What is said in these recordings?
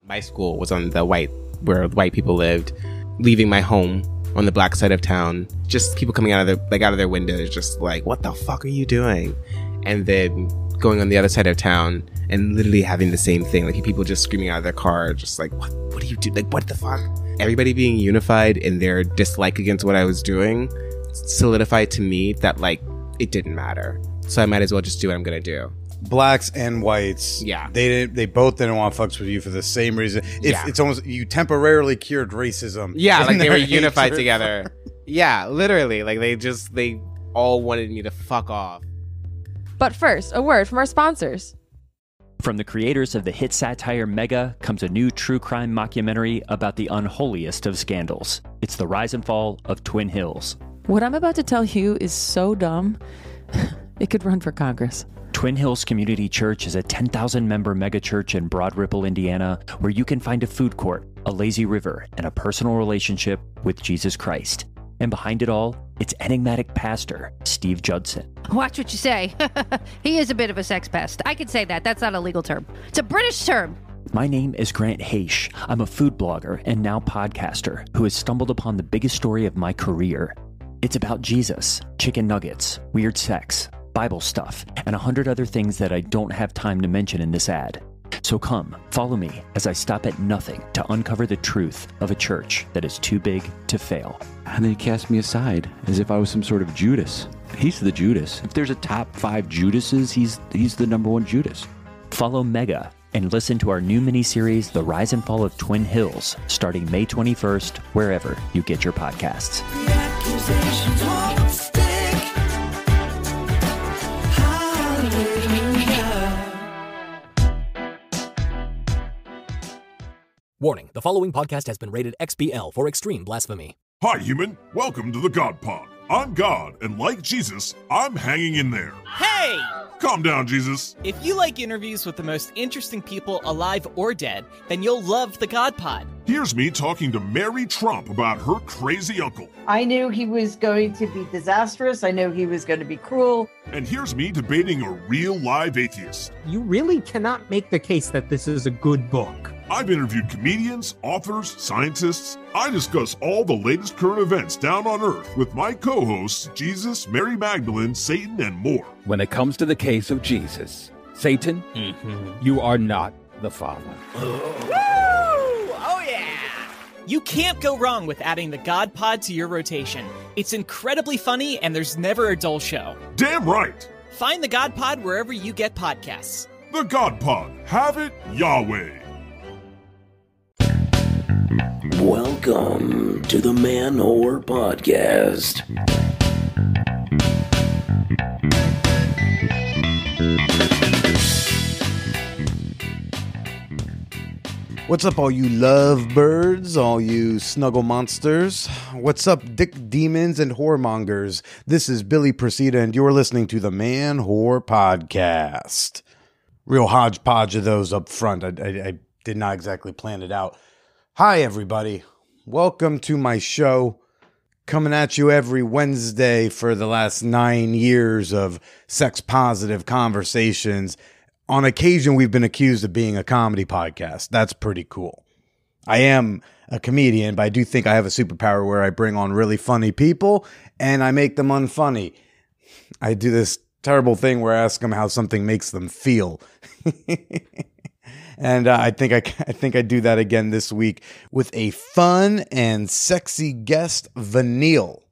My school was on where white people lived, leaving my home on the black side of town. Just people coming out of their windows, just like, what the fuck are you doing? And then going on the other side of town and literally having the same thing. Like people just screaming out of their car, just like, what do you do? Like, what the fuck? Everybody being unified in their dislike against what I was doing solidified to me that like it didn't matter. So I might as well just do what I'm gonna do. Blacks and whites, yeah, they both didn't want to fuck with you for the same reason. It's almost, you temporarily cured racism. Yeah, like they were unified together. Yeah, literally, like they all wanted me to fuck off. But first, a word from our sponsors. From the creators of the hit satire Mega comes a new true crime mockumentary about the unholiest of scandals. It's the rise and fall of Twin Hills. What I'm about to tell you is so dumb, it could run for Congress. Twin Hills Community Church is a 10,000-member megachurch in Broad Ripple, Indiana, where you can find a food court, a lazy river, and a personal relationship with Jesus Christ. And behind it all, it's enigmatic pastor Steve Judson. Watch what you say. He is a bit of a sex pest. I can say that. That's not a legal term. It's a British term. My name is Grant Haish. I'm a food blogger and now podcaster who has stumbled upon the biggest story of my career. It's about Jesus, chicken nuggets, weird sex, Bible stuff, and 100 other things that I don't have time to mention in this ad. So come, follow me as I stop at nothing to uncover the truth of a church that is too big to fail. And then he cast me aside as if I was some sort of Judas. He's the Judas. If there's a top 5 Judases, he's the number 1 Judas. Follow Mega and listen to our new miniseries, The Rise and Fall of Twin Hills, starting May 21st, wherever you get your podcasts. The accusations won't stick. Warning, the following podcast has been rated XBL for extreme blasphemy. Hi, human. Welcome to the God Pod. I'm God, and like Jesus, I'm hanging in there. Hey! Calm down, Jesus. If you like interviews with the most interesting people alive or dead, then you'll love the God Pod. Here's me talking to Mary Trump about her crazy uncle. I knew he was going to be disastrous. I knew he was going to be cruel. And here's me debating a real live atheist. You really cannot make the case that this is a good book. I've interviewed comedians, authors, scientists. I discuss all the latest current events down on Earth with my co-hosts, Jesus, Mary Magdalene, Satan, and more. When it comes to the case of Jesus, Satan, you are not the Father. Woo! Oh yeah! You can't go wrong with adding the God Pod to your rotation. It's incredibly funny and there's never a dull show. Damn right! Find the God Pod wherever you get podcasts. The God Pod. Have it, Yahweh. Welcome to the Man-Whore Podcast. What's up, all you lovebirds, all you snuggle monsters? What's up, dick demons and whoremongers? This is Billy Procida, and you're listening to the Man-Whore Podcast. Real hodgepodge of those up front. I did not exactly plan it out. Hi, everybody. Welcome to my show. Coming at you every Wednesday for the last 9 years of sex-positive conversations. On occasion, we've been accused of being a comedy podcast. That's pretty cool. I am a comedian, but I do think I have a superpower where I bring on really funny people and I make them unfunny. I do this terrible thing where I ask them how something makes them feel. And I think I do that again this week with a fun and sexy guest, Vanniall.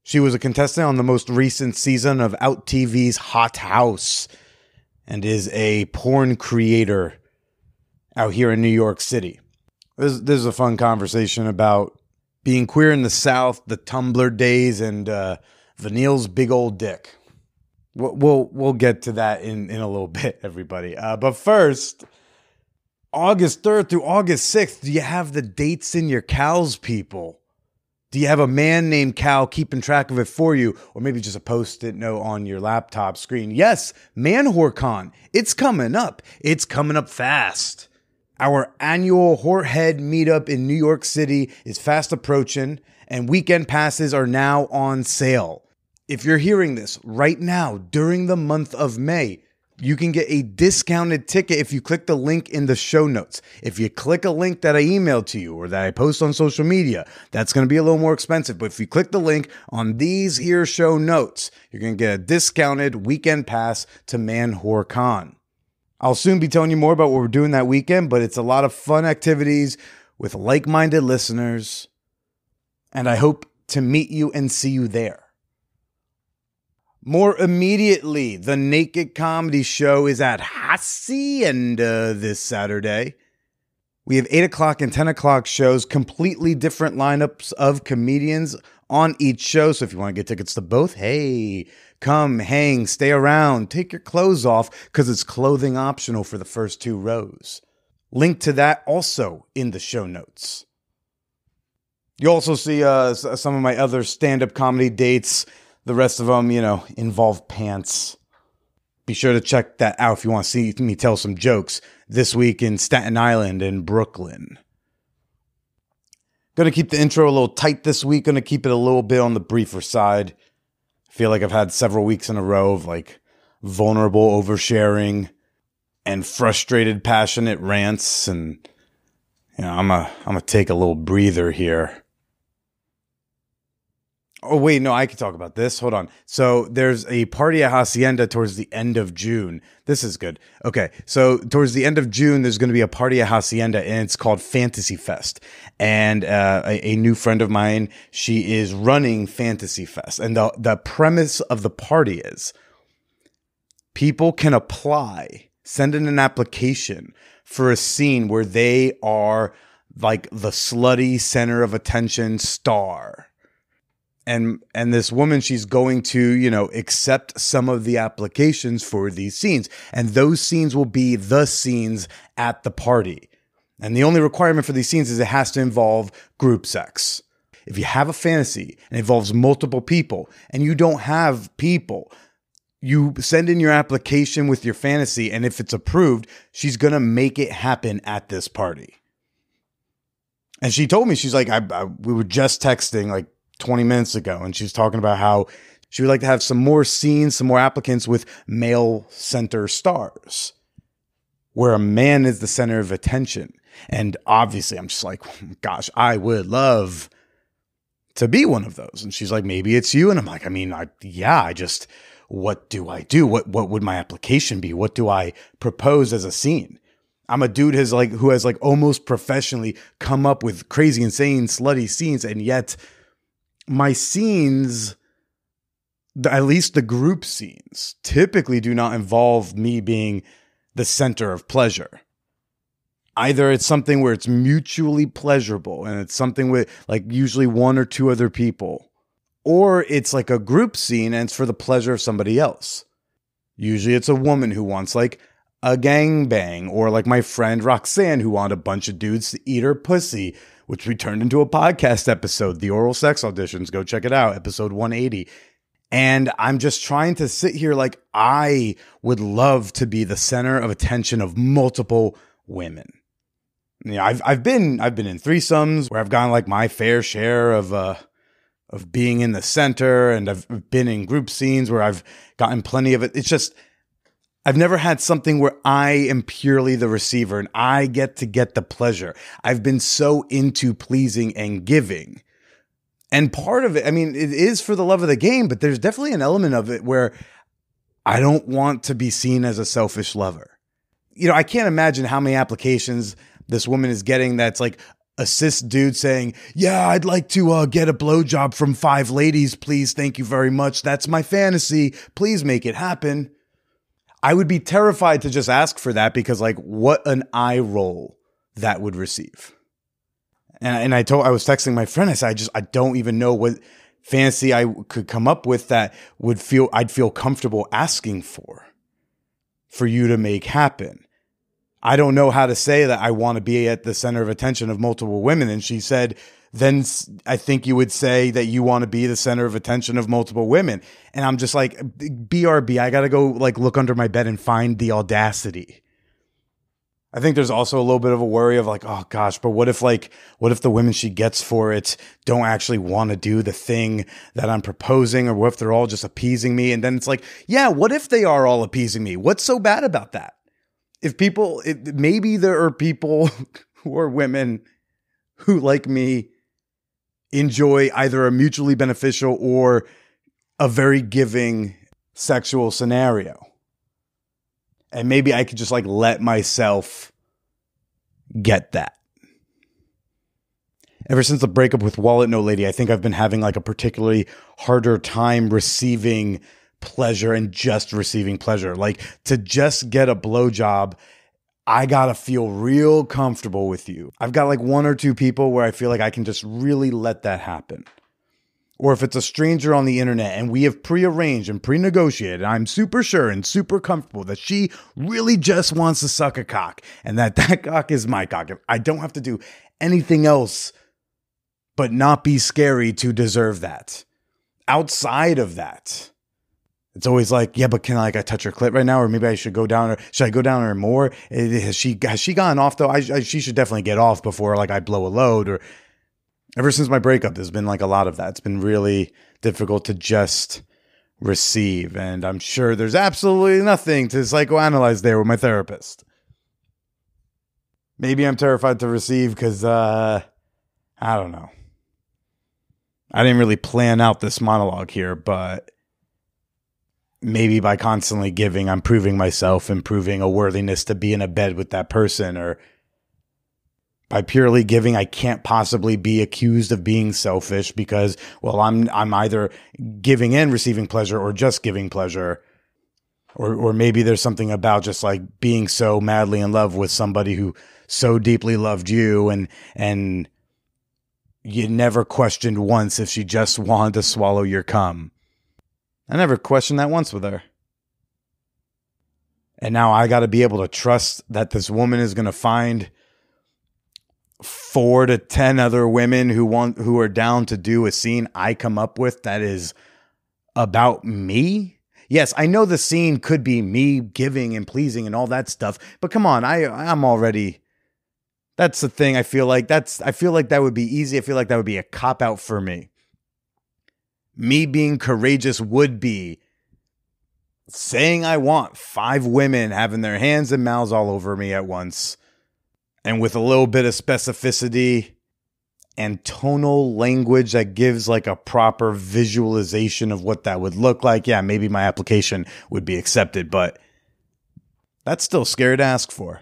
She was a contestant on the most recent season of Out TV's Hot House and is a porn creator out here in New York City. This is a fun conversation about being queer in the South, the Tumblr days, and Vanniall's big old dick. We'll get to that in a little bit, everybody. But first, August 3rd through August 6th, do you have the dates in your cows, people? Do you have a man named Cal keeping track of it for you? Or maybe just a Post-it note on your laptop screen? Yes, ManwhoreCon. It's coming up. It's coming up fast. Our annual Whorehead meetup in New York City is fast approaching, and weekend passes are now on sale. If you're hearing this right now during the month of May, You can get a discounted ticket if you click the link in the show notes. If you click a link that I emailed to you or that I post on social media, that's going to be a little more expensive. But if you click the link on these here show notes, you're going to get a discounted weekend pass to ManwhorCon. I'll soon be telling you more about what we're doing that weekend, but it's a lot of fun activities with like-minded listeners, and I hope to meet you and see you there. More immediately, the Naked Comedy Show is at Hacienda this Saturday. We have 8 o'clock and 10 o'clock shows, completely different lineups of comedians on each show. So if you want to get tickets to both, hey, come, hang, stay around, take your clothes off because it's clothing optional for the first 2 rows. Link to that also in the show notes. You'll also see some of my other stand-up comedy dates. The rest of them, involve pants. Be sure to check that out if you want to see me tell some jokes this week in Staten Island and Brooklyn. Going to keep the intro a little tight this week. Going to keep it a little bit on the briefer side. I feel like I've had several weeks in a row of vulnerable oversharing and frustrated, passionate rants. And, I'm gonna take a little breather here. Oh, wait, no, I can talk about this. Hold on. So there's a party at Hacienda towards the end of June. This is good. Okay, so towards the end of June, there's going to be a party at Hacienda, and it's called Fantasy Fest. And a new friend of mine, she is running Fantasy Fest. And the premise of the party is people can apply, send in an application for a scene where they are like the slutty center of attention star. And this woman, she's going to, accept some of the applications for these scenes. And those scenes will be the scenes at the party. And the only requirement for these scenes is it has to involve group sex. If you have a fantasy and it involves multiple people and you don't have people, you send in your application with your fantasy. And if it's approved, she's going to make it happen at this party. And she told me, she's like, we were just texting 20 minutes ago, and she's talking about how she would like to have some more scenes, some more applicants with male center stars, where a man is the center of attention. And obviously, I'm just like, gosh, I would love to be one of those. And she's like, maybe it's you. And I'm like, what do I do? What would my application be? What do I propose as a scene? I'm a dude who has almost professionally come up with crazy, insane, slutty scenes, and yet my scenes, at least the group scenes, typically do not involve me being the center of pleasure. Either it's something where it's mutually pleasurable and it's something with usually 1 or 2 other people, or it's like a group scene and it's for the pleasure of somebody else. Usually it's a woman who wants a gangbang, or my friend Roxanne who wanted a bunch of dudes to eat her pussy, which we turned into a podcast episode, The Oral Sex Auditions. Go check it out, episode 180. And I'm just trying to sit here I would love to be the center of attention of multiple women. I've been in threesomes where I've gotten my fair share of being in the center, and I've been in group scenes where I've gotten plenty of it. It's just I've never had something where I am purely the receiver and I get to get the pleasure. I've been so into pleasing and giving. And part of it, it is for the love of the game, but there's definitely an element of it where I don't want to be seen as a selfish lover. I can't imagine how many applications this woman is getting that's a cis dude saying, yeah, I'd like to get a blowjob from 5 ladies, please. Thank you very much. That's my fantasy. Please make it happen. I would be terrified to just ask for that because what an eye roll that would receive. And I was texting my friend, I said, I don't even know what fantasy I could come up with that I'd feel comfortable asking for you to make happen. I don't know how to say that I want to be at the center of attention of multiple women. And she said, then I think you would say that you want to be the center of attention of multiple women. And I'm just BRB, I got to go look under my bed and find the audacity. I think there's also a little bit of a worry of like, oh gosh, but what if the women she gets for it don't actually want to do the thing that I'm proposing, or what if they're all just appeasing me? And then it's like, yeah, what if they are all appeasing me? What's so bad about that? Maybe there are people who are women who, like me, enjoy either a mutually beneficial or a very giving sexual scenario. And maybe I could just like let myself get that. Ever since the breakup with Wallet No Lady, I think I've been having like a particularly harder time receiving pleasure and just receiving pleasure. Like, to just get a blowjob, I gotta feel real comfortable with you. I've got like one or two people where I feel like I can just really let that happen. Or if it's a stranger on the internet and we have prearranged and pre-negotiated, I'm super sure and super comfortable that she really just wants to suck a cock and that cock is my cock. I don't have to do anything else but not be scary to deserve that. Outside of that, it's always like, yeah, but can I touch her clit right now? Or maybe I should go down her. Should I go down her more? Has she gotten off though? She should definitely get off before like I blow a load. Or ever since my breakup, there's been like a lot of that. It's been really difficult to just receive. And I'm sure there's absolutely nothing to psychoanalyze there with my therapist. Maybe I'm terrified to receive because, I don't know. I didn't really plan out this monologue here, but maybe by constantly giving, I'm proving myself and proving a worthiness to be in a bed with that person. Or by purely giving, I can't possibly be accused of being selfish because, well, I'm either giving and receiving pleasure or just giving pleasure. Or maybe there's something about just like being so madly in love with somebody who so deeply loved you and you never questioned once if she just wanted to swallow your cum. I never questioned that once with her. And now I got to be able to trust that this woman is going to find 4 to 10 other women who are down to do a scene I come up with that is about me. Yes, I know the scene could be me giving and pleasing and all that stuff, but come on, I'm already. That's the thing. I feel like that would be easy. I feel like that would be a cop out for me. Me being courageous would be saying I want 5 women having their hands and mouths all over me at once, and with a little bit of specificity and tonal language that gives like a proper visualization of what that would look like. Yeah, maybe my application would be accepted, but that's still scary to ask for.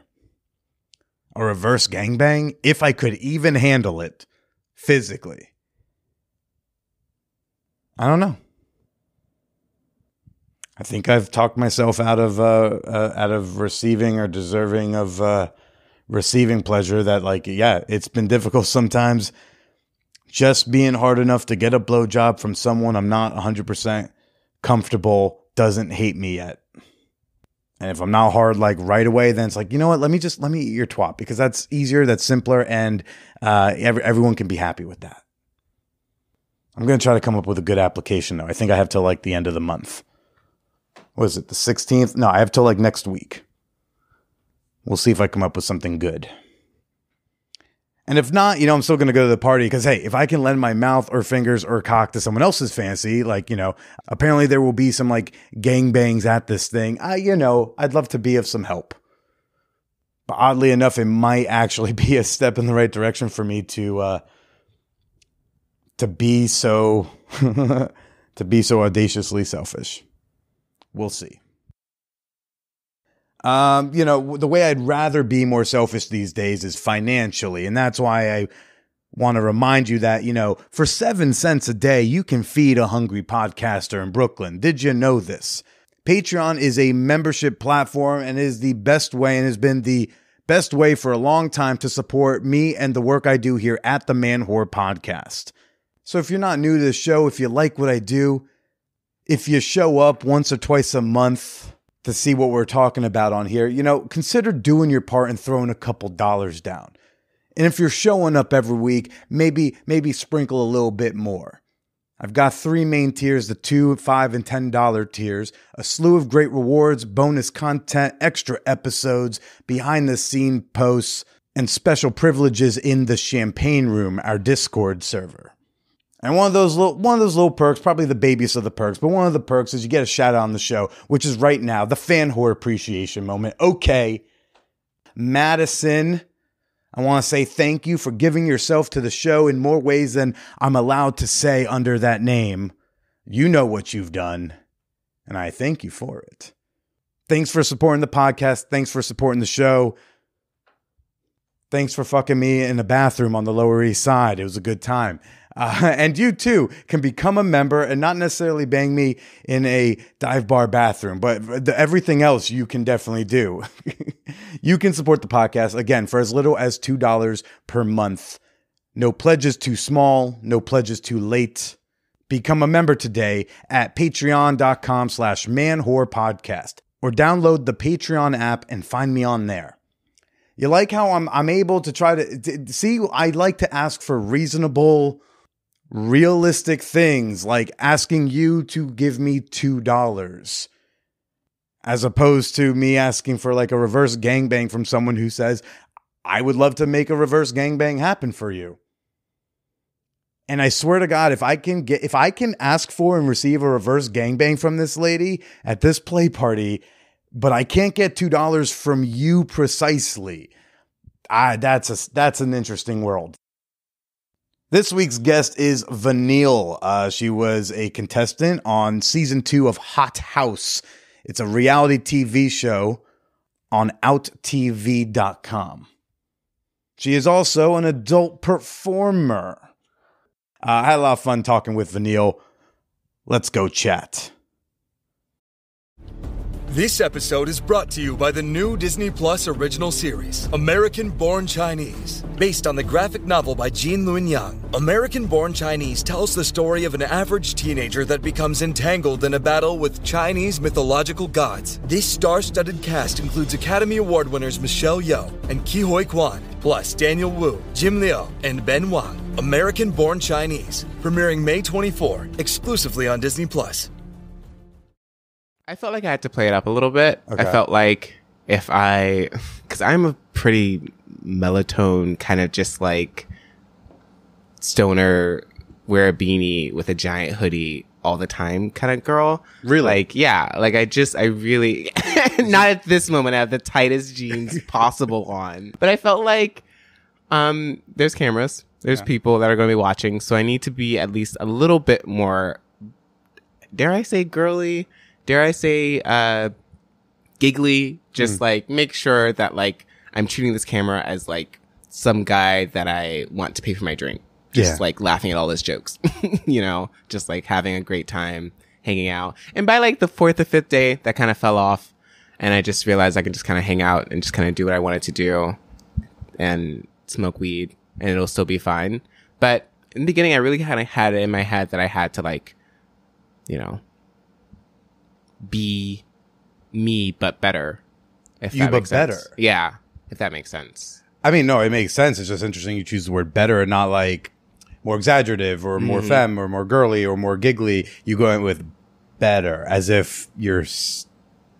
A reverse gangbang, if I could even handle it physically. I don't know. I think I've talked myself out of receiving or deserving of receiving pleasure. That like, yeah, it's been difficult sometimes just being hard enough to get a blowjob from someone I'm not 100% comfortable doesn't hate me yet. And if I'm not hard like right away, then it's like, you know what? Let me eat your twat because that's easier, that's simpler, and everyone can be happy with that. I'm going to try to come up with a good application, though. I think I have till like the end of the month. What is it, the 16th? No, I have till like next week. We'll see if I come up with something good. And if not, I'm still going to go to the party because, hey, if I can lend my mouth or fingers or cock to someone else's fancy, like, apparently there will be some like gangbangs at this thing. I'd love to be of some help. But oddly enough, it might actually be a step in the right direction for me to be so audaciously selfish. We'll see. The way I'd rather be more selfish these days is financially. And that's why I want to remind you that, for 7 cents a day, you can feed a hungry podcaster in Brooklyn. Did you know this? Patreon is a membership platform and is the best way and has been the best way for a long time to support me and the work I do here at the Man Whore Podcast. So if you're not new to the show, if you like what I do, if you show up once or twice a month to see what we're talking about on here, consider doing your part and throwing a couple dollars down. And if you're showing up every week, maybe sprinkle a little bit more. I've got 3 main tiers, the $2, $5, and $10 tiers, a slew of great rewards, bonus content, extra episodes, behind-the-scene posts, and special privileges in the Champagne Room, our Discord server. And one of those little perks, probably the babiest of the perks, but one of the perks is you get a shout out on the show, which is right now, the fan whore appreciation moment. Okay, Madison, I want to say thank you for giving yourself to the show in more ways than I'm allowed to say under that name. You know what you've done, and I thank you for it. Thanks for supporting the podcast. Thanks for supporting the show. Thanks for fucking me in the bathroom on the Lower East Side. It was a good time. And you too can become a member and not necessarily bang me in a dive bar bathroom, but everything else you can definitely do. You can support the podcast, again, for as little as $2 per month. No pledges too small, no pledges too late. Become a member today at patreon.com/manwhorepodcast or download the Patreon app and find me on there. You like how I'm able to try to see, I like to ask for reasonable, realistic things, like asking you to give me $2 as opposed to me asking for like a reverse gangbang from someone who says, I would love to make a reverse gangbang happen for you. And I swear to God, if I can ask for and receive a reverse gangbang from this lady at this play party, but I can't get $2 from you precisely, that's an interesting world. This week's guest is Vanniall. She was a contestant on season 2 of Haus. It's a reality TV show on outtv.com. She is also an adult performer. I had a lot of fun talking with Vanniall. Let's go chat. This episode is brought to you by the new Disney Plus original series, American Born Chinese. Based on the graphic novel by Jean Luen Yang, American Born Chinese tells the story of an average teenager that becomes entangled in a battle with Chinese mythological gods. This star-studded cast includes Academy Award winners Michelle Yeoh and Ke Huy Quan, plus Daniel Wu, Jim Liu, and Ben Wang. American Born Chinese, premiering May 24, exclusively on Disney Plus. I felt like I had to play it up a little bit. Okay. I felt like because I'm a pretty melatonin kind of just like stoner, wear a beanie with a giant hoodie all the time kind of girl. Really? Like, yeah. Like I really, not at this moment, I have the tightest jeans possible on. But I felt like there's cameras, there's people that are going to be watching. So I need to be at least a little bit more, dare I say girly? Dare I say, giggly, just like make sure that like I'm treating this camera as like some guy that I want to pay for my drink. Just like laughing at all his jokes, you know, just like having a great time hanging out. And by like the 4th or 5th day, that kind of fell off. And I just realized I can just kind of hang out and just kind of do what I wanted to do and smoke weed and it'll still be fine. But in the beginning, I really kind of had it in my head that I had to like, you know, be me but better. If you that but makes sense. better. Yeah, if that makes sense. I mean, no, it makes sense. It's just interesting you choose the word better and not like more exaggerative or more femme or more girly or more giggly. You go in with better as if your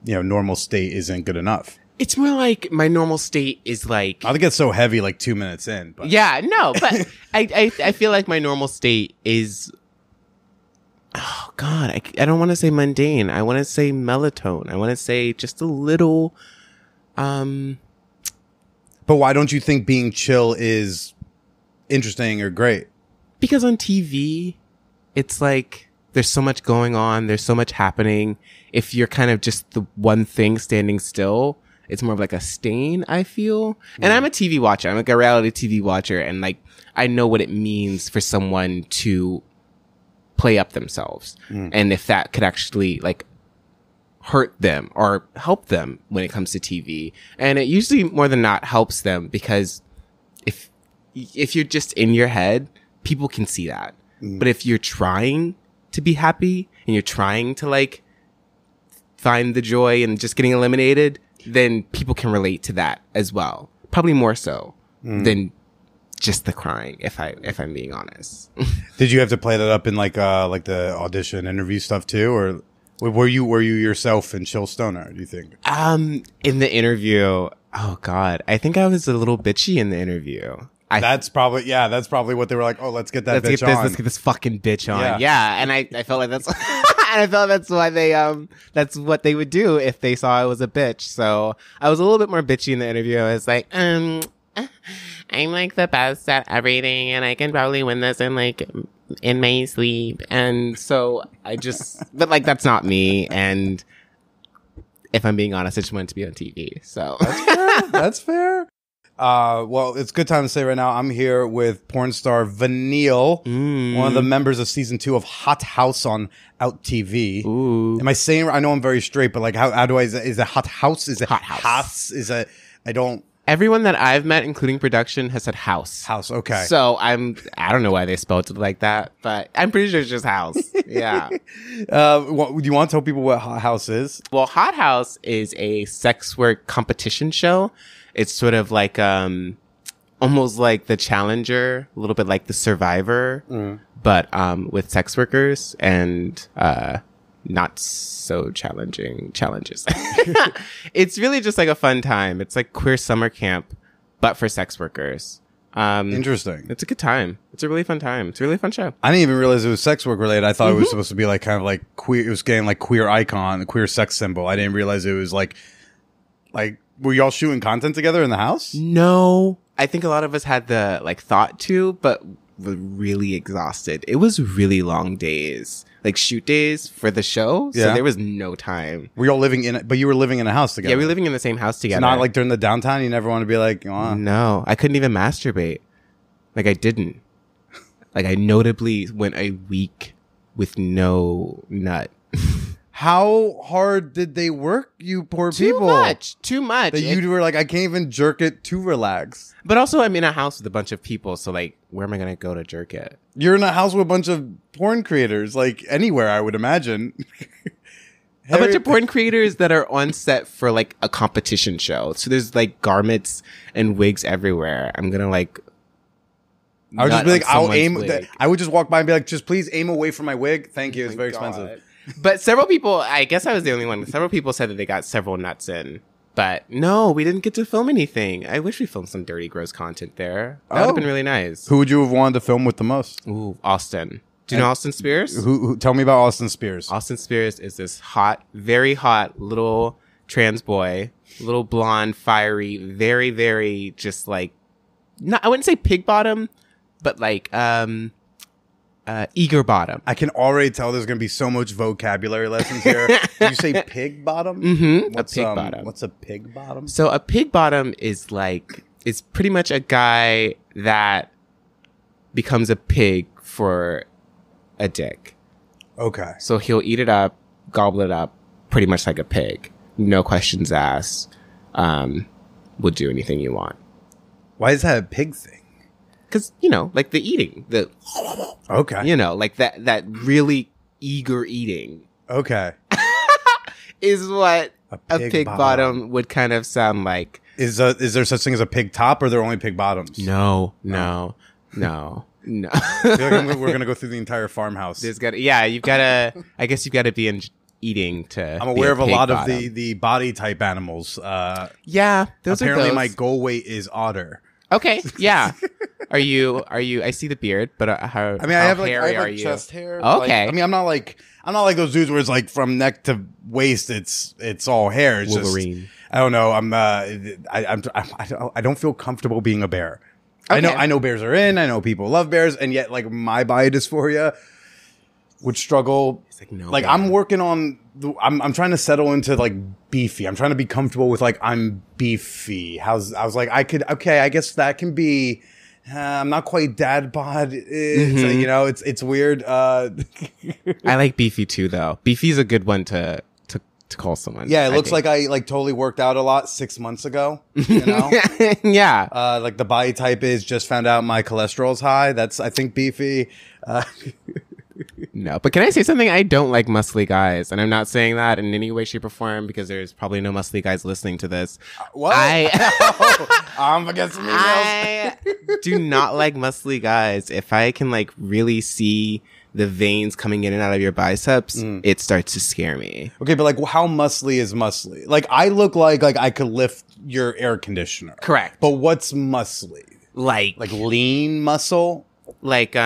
normal state isn't good enough. It's more like my normal state is like, I think it's so heavy like 2 minutes in. But. Yeah, no, but I feel like my normal state is, oh God, I don't want to say mundane. I want to say melatonin. I want to say just a little, But why don't you think being chill is interesting or great? Because on TV, it's like there's so much going on. There's so much happening. If you're kind of just the one thing standing still, it's more of like a stain, I feel. And I'm a TV watcher. I'm like a reality TV watcher. And like, I know what it means for someone to play up themselves. And if that could actually like hurt them or help them when it comes to TV. And it usually more than not helps them because if you're just in your head, people can see that. But if you're trying to be happy and you're trying to like find the joy and just getting eliminated, then people can relate to that as well. Probably more so than just the crying, if I'm being honest. Did you have to play that up in like the audition interview stuff too, or were you yourself in Chill Stoner? Do you think? In the interview, oh God, I think I was a little bitchy in the interview. That's probably what they were like. Oh, let's get that bitch on. Let's get this fucking bitch on. Yeah, and I felt like that's and I felt that's why they that's what they would do if they saw I was a bitch. So I was a little bit more bitchy in the interview. I was like, I'm like the best at everything, and I can probably win this in my sleep. And so but like that's not me. And if I'm being honest, I just wanted to be on TV. So that's fair. Well, it's a good time to say right now, I'm here with porn star Vanniall, one of the members of season 2 of Hot House on Out TV. Ooh. Am I saying, I know I'm very straight, but like, how do is it Hot House? Is it Hot House? Everyone that I've met, including production, has said House. House, okay. So I don't know why they spelled it like that, but I'm pretty sure it's just House. Yeah. Do you want to tell people what Hot House is? Well, Hot House is a sex work competition show. It's sort of like almost like the Challenger, a little bit like the Survivor, but with sex workers and not so challenging challenges. It's really just like a fun time. It's like queer summer camp, but for sex workers. Interesting. It's a good time. It's a really fun time. It's a really fun show. I didn't even realize it was sex work related. I thought it was supposed to be like kind of like queer. It was getting like queer icon, a queer sex symbol. I didn't realize it was like were y'all shooting content together in the house? No. I think a lot of us had the thought to, but were really exhausted. It was really long days, like shoot days for the show. So there was no time. Were y'all living but you were living in a house together? Yeah, we were living in the same house together. It's not like during the downtime, you never want to be like, oh. No, I couldn't even masturbate. Like I didn't. Like I notably went a week with no nut. How hard did they work, you poor people? Too much. That you were like, I can't even jerk it to relax. But also, I'm in a house with a bunch of people, so like, where am I going to go to jerk it? You're in a house with a bunch of porn creators, like anywhere, I would imagine. A bunch of porn creators that are on set for like a competition show. So there's like garments and wigs everywhere. I'm going to like... I would just be like, I'll aim... I would just walk by and be like, just please aim away from my wig. Thank you. It's very expensive. But several people, I guess I was the only one. Several people said that they got several nuts in. But no, we didn't get to film anything. I wish we filmed some dirty, gross content there. That would have been really nice. Who would you have wanted to film with the most? Ooh, Austin. Do you know Austin Spears? Who? Tell me about Austin Spears. Austin Spears is this hot, very hot little trans boy. Little blonde, fiery, very, very just like... I wouldn't say pig bottom, but like... eager bottom. I can already tell there's going to be so much vocabulary lessons here. Did you say pig bottom? Mm-hmm. A pig bottom. What's a pig bottom? So a pig bottom is pretty much a guy that becomes a pig for a dick. Okay. So he'll eat it up, gobble it up, pretty much like a pig. No questions asked. Will do anything you want. Why is that a pig thing? Because, like the eating, okay, like that really eager eating. Okay. Is what a pig bottom would kind of sound like. Is there such thing as a pig top, or are there only pig bottoms? No. I feel like we're going to go through the entire farmhouse. I guess you've got to be in eating to. I'm aware of a lot bottom. of the body type animals. Yeah. Apparently my goal weight is otter. Okay, yeah. Are you? I see the beard, but how? I have hairy are you? Chest hair. Okay. I'm not like those dudes where it's like from neck to waist. It's all hair. It's Wolverine. Just, I don't know. I don't feel comfortable being a bear. Okay. I know bears are in. I know people love bears, and yet like my body dysphoria would struggle. It's like no. Like bear. I'm working on. I'm trying to settle into like beefy. I'm trying to be comfortable with like I'm beefy. I was like I guess that can be. I'm not quite dad bod. It's weird. I like beefy too, though. Beefy's a good one to call someone. Yeah, it looks like I like totally worked out a lot 6 months ago. You know? Yeah. Like the body type is just found out my cholesterol's high. That's I think beefy. No, but can I say something? I don't like muscly guys, and I'm not saying that in any way, shape, or form because there's probably no muscly guys listening to this. What? I'm against the emails. I do not like muscly guys. If I can like really see the veins coming in and out of your biceps, it starts to scare me. Okay, but like, how muscly is muscly? Like, I look like I could lift your air conditioner. Correct. But what's muscly? Like lean muscle? Like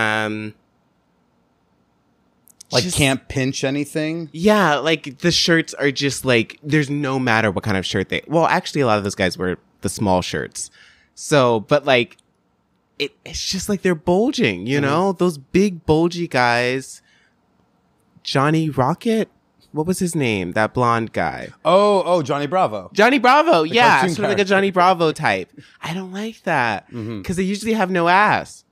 just, can't pinch anything? Yeah, like the shirts are just like, there's no matter what kind of shirt well, actually a lot of those guys wear the small shirts. So, but like, it's just like they're bulging, you know? Those big bulgy guys. Johnny Rocket? What was his name? That blonde guy. Oh, Johnny Bravo. Johnny Bravo, The yeah. cartoon Sort of like a Johnny Bravo type. I don't like that. Because they usually have no ass.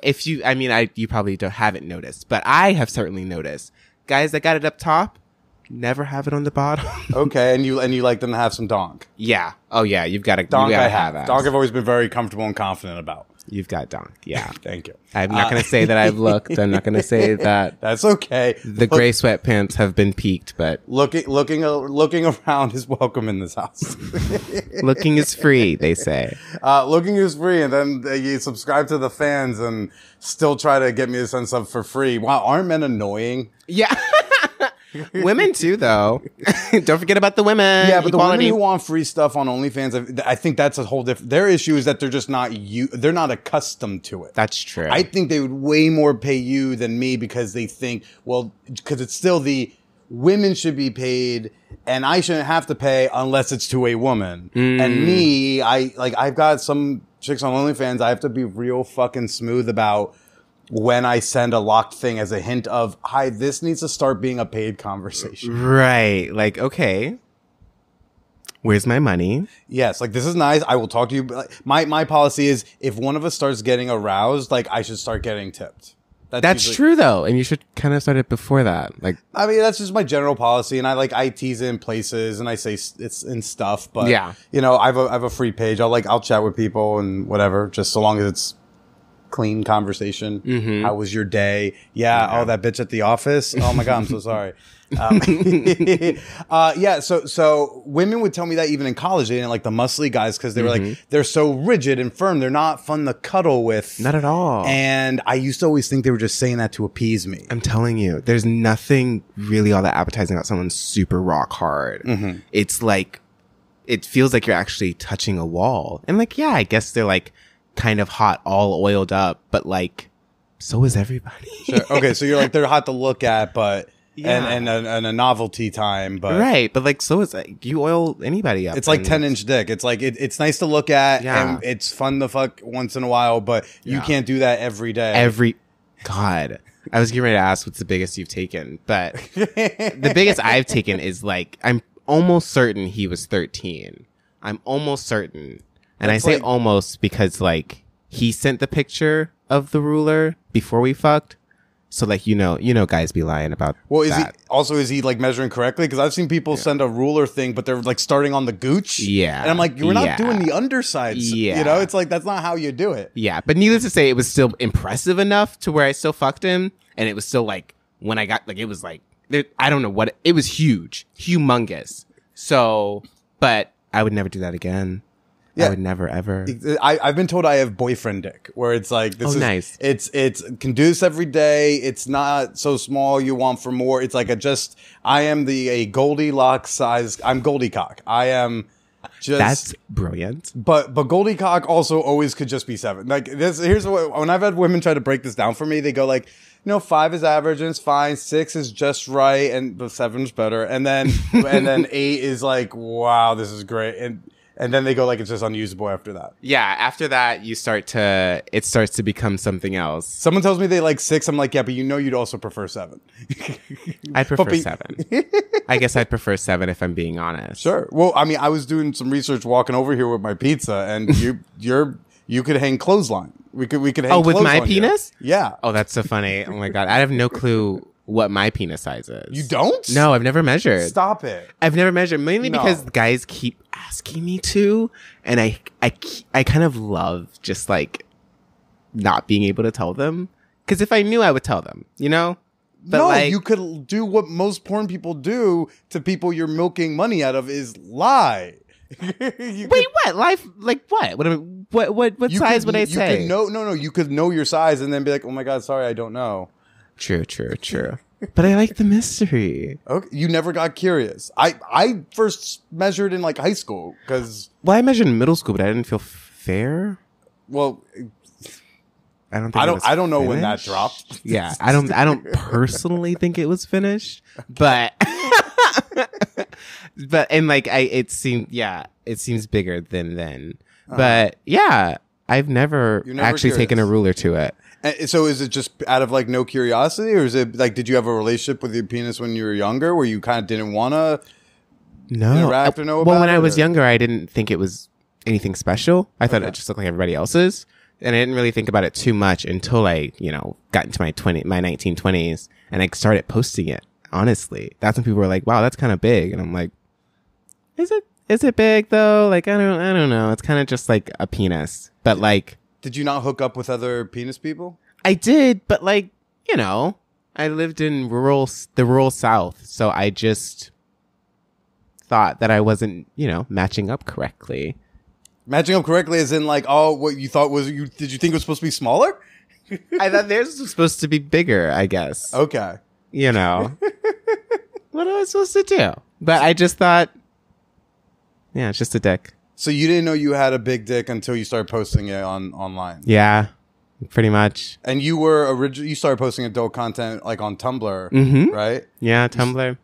If you, I mean, you probably haven't noticed, but I have certainly noticed. Guys that got it up top, never have it on the bottom. Okay, and you like them to have some donk. Yeah. Oh yeah, you've got to Donk. I have have ass. donk. I've always been very comfortable and confident about. You've got donk. Yeah. Thank you. I'm not going to say that I've looked. I'm not going to say that. That's okay. The gray sweatpants have been peaked, but looking around is welcome in this house. Looking is free, they say. Looking is free, and then you subscribe to the fans and still try to get me to send stuff for free. Wow, aren't men annoying? Yeah. Women too, though. Don't forget about the women. Yeah, but Equality. the women who want free stuff on OnlyFans, I think that's a whole different. Their issue is that they're just not they're not accustomed to it. That's true. I think they would way more pay you than me because they think, well, because it's still the women should be paid and I shouldn't have to pay unless it's to a woman. And me, I've got some chicks on OnlyFans. I have to be real fucking smooth about when I send a locked thing as a hint of, hi, this needs to start being a paid conversation. Right. Like, okay, where's my money? Yes. Like, this is nice. I will talk to you. My policy is if one of us starts getting aroused, like, I should start getting tipped. That's usually true, though. And you should kind of start it before that. Like, I mean, that's just my general policy. And I tease it in places and I say it's in stuff. But, yeah, you know, I have a free page. I'll chat with people and whatever, just so long as it's clean conversation. How was your day? Yeah. Oh, that bitch at the office. Oh my God, I'm so sorry. Yeah. So women would tell me that even in college, they didn't like the muscly guys because they were like, they're so rigid and firm. They're not fun to cuddle with. Not at all. And I used to always think they were just saying that to appease me. I'm telling you, there's nothing really all that appetizing about someone super rock hard. It's like, it feels like you're actually touching a wall. And like, yeah, I guess they're like kind of hot, all oiled up, but like, so is everybody. Sure. Okay, so you're like, they're hot to look at, but and a novelty time, but right, but like, so is like, you oil anybody up. It's like 10-inch dick. It's like it's nice to look at, and it's fun to fuck once in a while, but you can't do that every day. God, I was getting ready to ask what's the biggest you've taken, but the biggest I've taken is like, I'm almost certain he was 13. I'm almost certain. And that's I say like, almost because like he sent the picture of the ruler before we fucked. So like, you know, guys be lying about that. Is he like measuring correctly? Because I've seen people send a ruler thing, but they're like starting on the gooch. Yeah. And I'm like, you're not doing the undersides. Yeah. You know, it's like, that's not how you do it. Yeah. But needless to say, it was still impressive enough to where I still fucked him. And it was still like, when I got, like, it was like, I don't know what, it was huge, humongous. So, but I would never do that again. Yeah. I would never, ever. I've been told I have boyfriend dick, where it's like, this is nice. It's can do this every day. It's not so small you want for more. It's like I am a Goldilocks size. I'm Goldiecock. I am just. That's brilliant. But Goldiecock also always could just be 7. Like this. Here's what, when I've had women try to break this down for me, they go like, 5 is average and it's fine. 6 is just right, and the 7 is better. And then 8 is like, wow, this is great. And then they go like, it's just unusable after that. Yeah, after that, it starts to become something else. Someone tells me they like 6. I'm like, yeah, but you'd also prefer 7. I'd prefer 7. I guess I'd prefer 7 if I'm being honest. Sure. Well, I mean, I was doing some research walking over here with my pizza, and you could hang clothesline. We could hang. Oh, with my penis? Yeah. Oh, that's so funny. Oh my God, I have no clue what my penis size is. You don't? No, I've never measured. Stop it. I've never measured, mainly because guys keep asking me to, and I kind of love just like not being able to tell them, because if I knew, I would tell them, you know? But no, like, you could do what most porn people do to people you're milking money out of is lie. Wait, what? Life? Like what? What size would I say? You could know your size and then be like, oh my God, sorry, I don't know. True. But I like the mystery. Okay, you never got curious. I first measured in like high school because. Well, I measured in middle school, but I didn't feel fair. Well, I don't think I don't know finished. when that dropped. Yeah, I don't personally think it was finished, but and like it seems bigger than then. But yeah, I've never actually taken a ruler to it. And so is it just out of like no curiosity, or is it like, did you have a relationship with your penis when you were younger where you kind of didn't want to interact or know about it? Well, when I was younger, I didn't think it was anything special. I thought it just looked like everybody else's. And I didn't really think about it too much until I, got into my 1920s and I started posting it. Honestly, that's when people were like, wow, that's kind of big. And I'm like, is it big though? Like, I don't know. It's kind of just like a penis, but like, did you not hook up with other penis people? I did, but like, I lived in the rural South. So I just thought that I wasn't, matching up correctly. Matching up correctly as in like, oh, what you thought was, did you think it was supposed to be smaller? I thought theirs was supposed to be bigger, I guess. Okay. What am I supposed to do? But I just thought, yeah, it's just a dick. So you didn't know you had a big dick until you started posting it online? Yeah, pretty much. And you started posting adult content like on Tumblr, right? Yeah, Tumblr.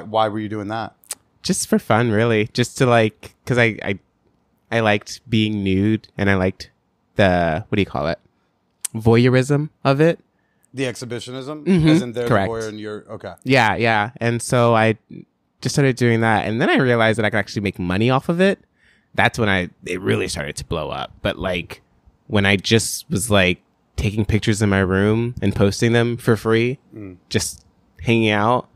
Why were you doing that? Just for fun, really. Just to like, because I liked being nude and I liked the, what do you call it? Voyeurism of it. The exhibitionism? As in they're correct. The voyeur and you're, okay. Yeah. And so I just started doing that. And then I realized that I could actually make money off of it. That's when it really started to blow up. But like when I just was like taking pictures in my room and posting them for free, just hanging out,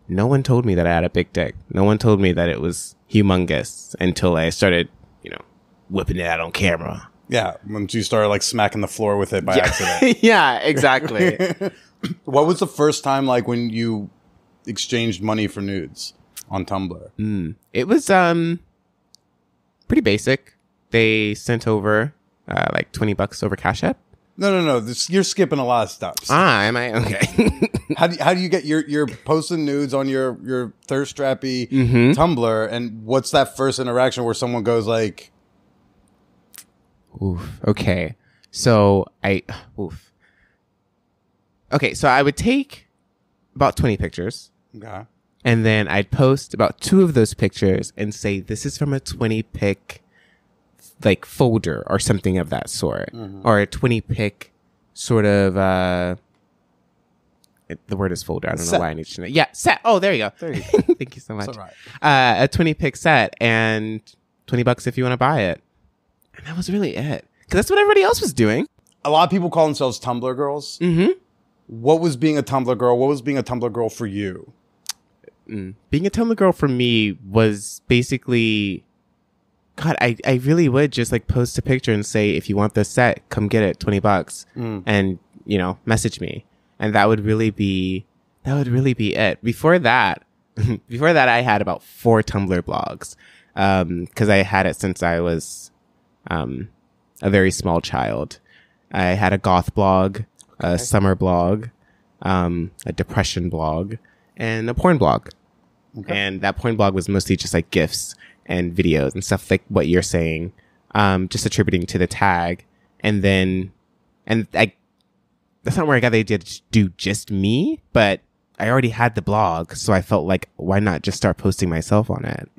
no one told me that I had a big dick. No one told me that it was humongous until I started, whipping it out on camera. Yeah, once you started like smacking the floor with it by accident. Yeah, exactly. What was the first time like when you exchanged money for nudes on Tumblr? It was pretty basic. They sent over like $20 over Cash App. No. You're skipping a lot of steps. Am I? Okay. How do you get you're posting nudes on your thirst trappy Tumblr, and what's that first interaction where someone goes like, oof. Okay. So I would take about 20 pictures. Okay. And then I'd post about 2 of those pictures and say, this is from a 20 pic like folder or something of that sort, or a 20 pic sort of, the word is folder. I don't know why I need to know. Yeah. Set. Oh, there you go. Thank you so much. That's all right. A 20 pic set and $20 if you want to buy it. And that was really it. Cause that's what everybody else was doing. A lot of people call themselves Tumblr girls. What was being a Tumblr girl? What was being a Tumblr girl for you? Being a Tumblr girl for me was basically, God, I really would just like post a picture and say, if you want this set, come get it, $20, and message me, and that would really be it. Before that, I had about 4 Tumblr blogs, because I had it since I was a very small child. I had a goth blog, a summer blog, a depression blog, and a porn blog. Okay. And that porn blog was mostly just like GIFs and videos and stuff like what you're saying, just attributing to the tag. And that's not where I got the idea to do just me, but I already had the blog. So I felt like, why not just start posting myself on it?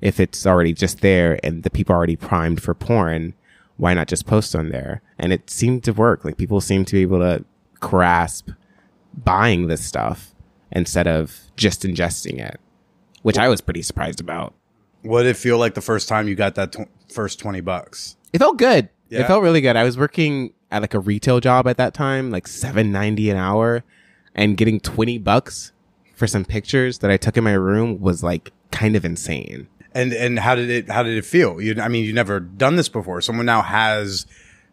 If it's already just there and the people are already primed for porn, why not just post on there? And it seemed to work. Like people seemed to be able to grasp buying this stuff instead of just ingesting it, which I was pretty surprised about. What did it feel like the first time you got that first $20? It felt good. Yeah? It felt really good. I was working at like a retail job at that time, like $7.90 an hour, and getting $20 for some pictures that I took in my room was like kind of insane. And how did it feel? You never done this before. Someone now has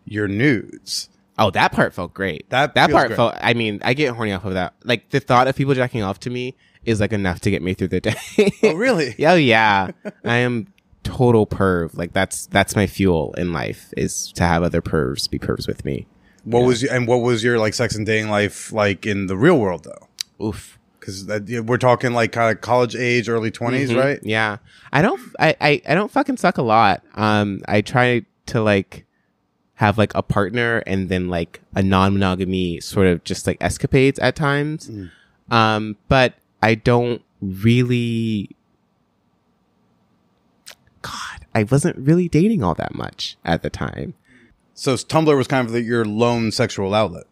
your nudes. Oh, that part felt great. That feels part great. felt. I mean, I get horny off of that. Like the thought of people jacking off to me is like enough to get me through the day. Oh, really? Oh yeah. I am total perv. Like that's my fuel in life is to have other pervs be pervs with me. What was your like sex and dating life like in the real world though? Oof. Because we're talking like kind of college age, early 20s, right? Yeah. I don't fucking suck a lot. I try to like have like a partner and then like a non-monogamy sort of just like escapades at times. But I don't really. God, I wasn't really dating all that much at the time. So Tumblr was kind of your lone sexual outlet.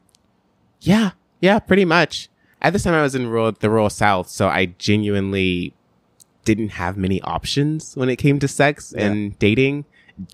Yeah, pretty much. At this time, I was in the rural South, so I genuinely didn't have many options when it came to sex and dating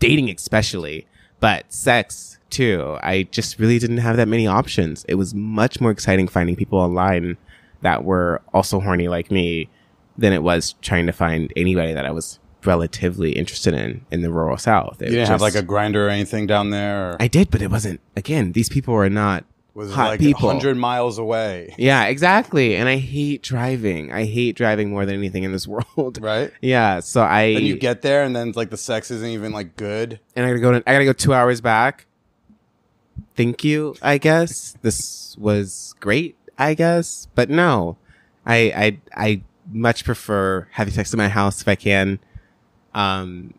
especially, but sex too. I just really didn't have that many options. It was much more exciting finding people online that were also horny like me than it was trying to find anybody that I was relatively interested in the rural South. You didn't have like a Grindr or anything down there? Or? I did, but it wasn't. Again, these people were not hot like people. 100 miles away. Yeah, exactly. And I hate driving. I hate driving more than anything in this world. Right? Yeah. So Then you get there, and then like the sex isn't even like good. And I gotta go 2 hours back. Thank you. I guess this was great. I guess, but no, I much prefer having sex in my house if I can. And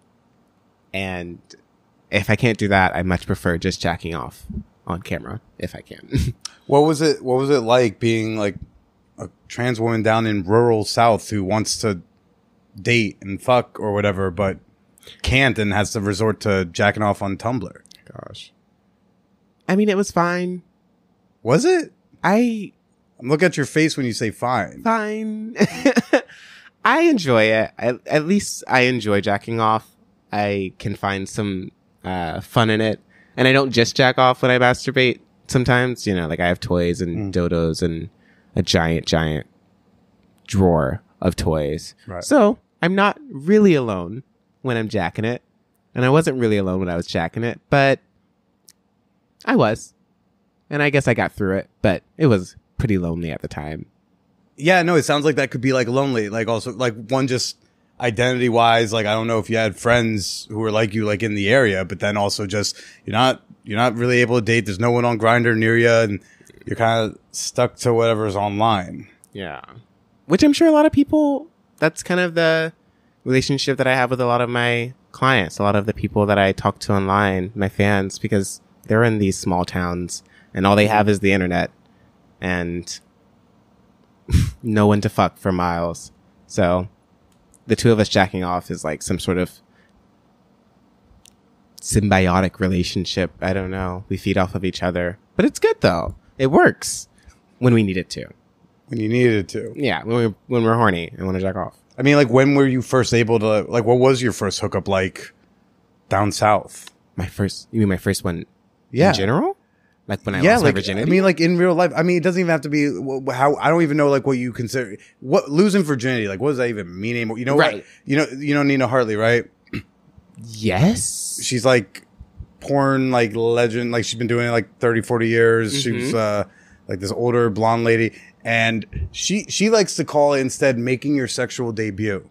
if I can't do that, I much prefer just jacking off on camera if I can. What was it like being like a trans woman down in rural South who wants to date and fuck or whatever, but can't and has to resort to jacking off on Tumblr? Gosh. I mean, it was fine. Was it? I'm looking at your face when you say fine. Fine. I enjoy it. At least I enjoy jacking off. I can find some fun in it. And I don't just jack off when I masturbate. Sometimes, like I have toys and dildos and a giant drawer of toys. Right. So I'm not really alone when I'm jacking it. And I wasn't really alone when I was jacking it, but I was. And I guess I got through it, but it was pretty lonely at the time. Yeah, no, it sounds like that could be like lonely. Like also like one just identity wise, like I don't know if you had friends who were like you like in the area, but then also just you're not really able to date. There's no one on Grindr near you, and you're kind of stuck to whatever's online. Yeah. Which I'm sure a lot of people, that's kind of the relationship that I have with a lot of my clients, a lot of the people that I talk to online, my fans, because they're in these small towns and all they have is the internet and no one to fuck for miles. So the two of us jacking off is like some sort of symbiotic relationship. I don't know. We feed off of each other, but it's good though. It works when we need it to. When you needed it to. Yeah. When we're horny and want to jack off. I mean, like when were you first able to, like what was your first hookup like down south? You mean my first one in general? Like when I lost my virginity? I mean, like in real life. I mean, it doesn't even have to be how. I don't even know like what you consider what losing virginity. Like, what does that even mean anymore? You know, right? You know Nina Hartley, right? Yes. She's like porn like legend. Like she's been doing it like 30, 40 years. Mm-hmm. She was like this older blonde lady, and she likes to call it instead making your sexual debut.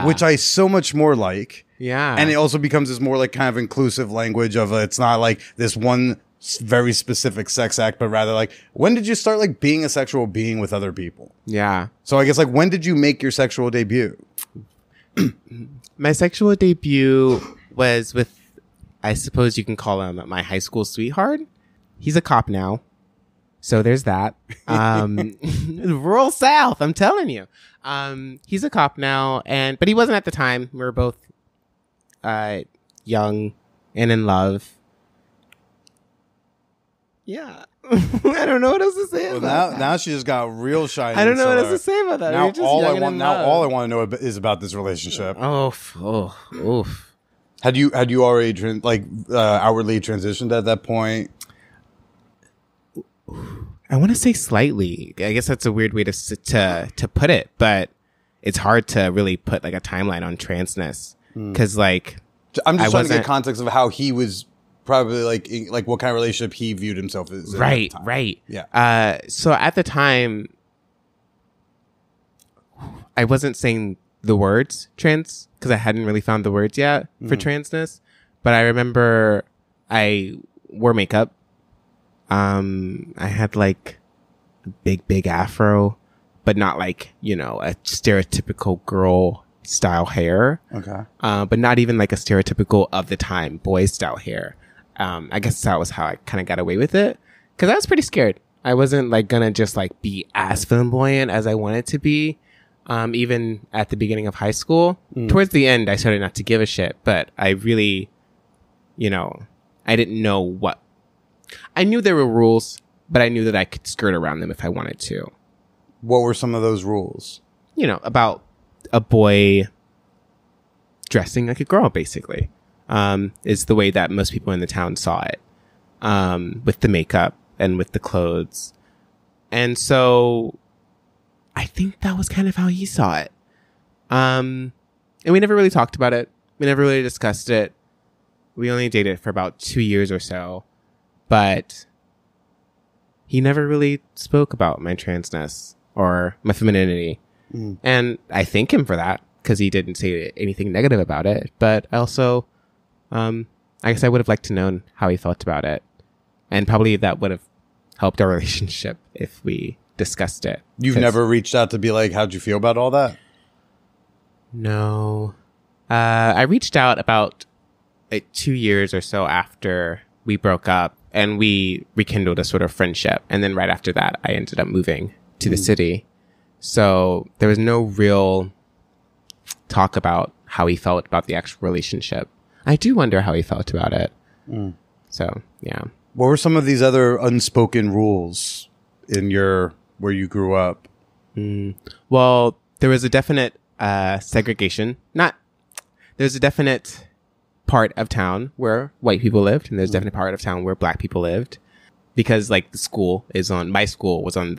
Which I so much more like. Yeah. And it also becomes this more like kind of inclusive language of it's not like this one very specific sex act, but rather like when did you start like being a sexual being with other people? Yeah. So I guess like when did you make your sexual debut? My sexual debut was with, I suppose you can call him my high school sweetheart. He's a cop now. So there's that. Rural South, I'm telling you. He's a cop now, but he wasn't at the time. We were both young and in love. Yeah. I don't know what else to say about that. Now she just got real shiny. I don't know what else to say about that. Now all I want to know is about this relationship. Oof. Had you already outwardly transitioned at that point? I want to say slightly. I guess that's a weird way to put it, but it's hard to really put like a timeline on transness because like I'm just trying to get context of how he was probably like what kind of relationship he viewed himself as. Right. Yeah. So at the time, I wasn't saying the words trans because I hadn't really found the words yet for transness. But I remember I wore makeup. I had like a big afro, but not like, a stereotypical girl style hair. Okay. But not even like a stereotypical of the time boy style hair. I guess that was how I kind of got away with it because I was pretty scared. I wasn't like gonna just like be as flamboyant as I wanted to be. Even at the beginning of high school, towards the end, I started not to give a shit, but I really, I didn't know what. I knew there were rules, but I knew that I could skirt around them if I wanted to. What were some of those rules? About a boy dressing like a girl, basically, is the way that most people in the town saw it, with the makeup and with the clothes. And so I think that was kind of how he saw it. And we never really talked about it. We never really discussed it. We only dated for about 2 years or so. But he never really spoke about my transness or my femininity. And I thank him for that because he didn't say anything negative about it. But also, I guess I would have liked to know how he felt about it. And probably that would have helped our relationship if we discussed it. You've never reached out to be like, how'd you feel about all that? No. I reached out about 2 years or so after we broke up. And we rekindled a sort of friendship. And then right after that, I ended up moving to the city. So there was no real talk about how he felt about the actual relationship. I do wonder how he felt about it. So, yeah. What were some of these other unspoken rules in where you grew up? Well, there was a definite segregation. There's a definite part of town where white people lived, and there's definitely a part of town where black people lived, because like my school was on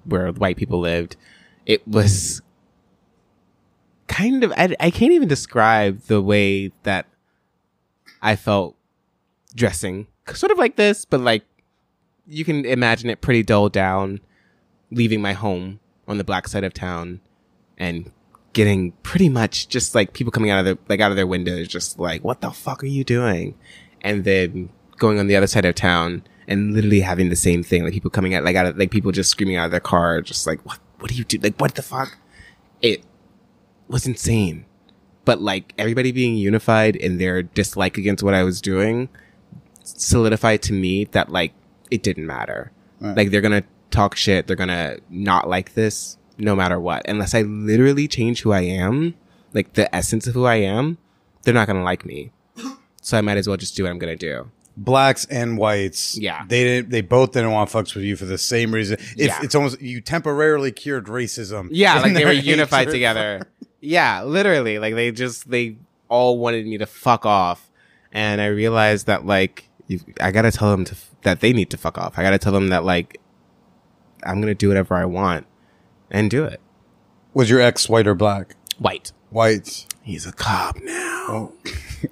where white people lived. It was kind of, I can't even describe the way that I felt dressing, sort of like this, but like you can imagine it pretty dulled down, leaving my home on the black side of town and getting pretty much just like people coming out of their windows, just like, what the fuck are you doing? And then going on the other side of town and literally having the same thing, like people coming out, like people just screaming out of their car, just like, what do you do? Like, what the fuck? It was insane. But like everybody being unified in their dislike against what I was doing solidified to me that like it didn't matter. Right. Like they're gonna talk shit, they're gonna not like this no matter what. Unless I literally change who I am, like the essence of who I am, they're not going to like me. So I might as well just do what I'm going to do. Blacks and whites. Yeah. They both didn't want to fucks with you for the same reason. It's almost, you temporarily cured racism. Yeah. Like they were unified together. Yeah. Literally. Like they all wanted me to fuck off. And I realized that like, I got to tell them that they need to fuck off. I got to tell them that like, I'm going to do whatever I want. And do it. Was your ex white or black? White. White. He's a cop now. Oh.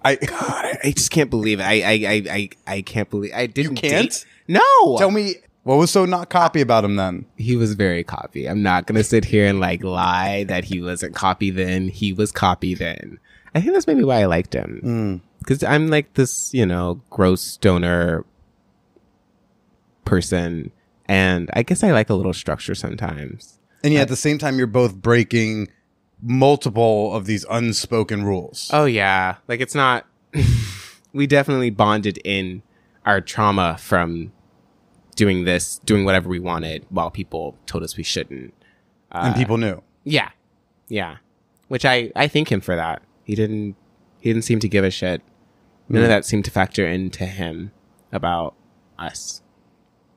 I just can't believe it. I can't believe I didn't. You can't? Date. No. Tell me what was so not copy about him then? He was very copy. I'm not gonna sit here and like lie that he wasn't copy then. He was copy then. I think that's maybe why I liked him. Because I'm like this, gross stoner person, and I guess I like a little structure sometimes. And yet at the same time, you're both breaking multiple of these unspoken rules. Oh, yeah. Like, it's not... we definitely bonded in our trauma from doing whatever we wanted while people told us we shouldn't. And people knew. Yeah. Yeah. Which I thank him for that. He didn't seem to give a shit. None of that seemed to factor into him about us.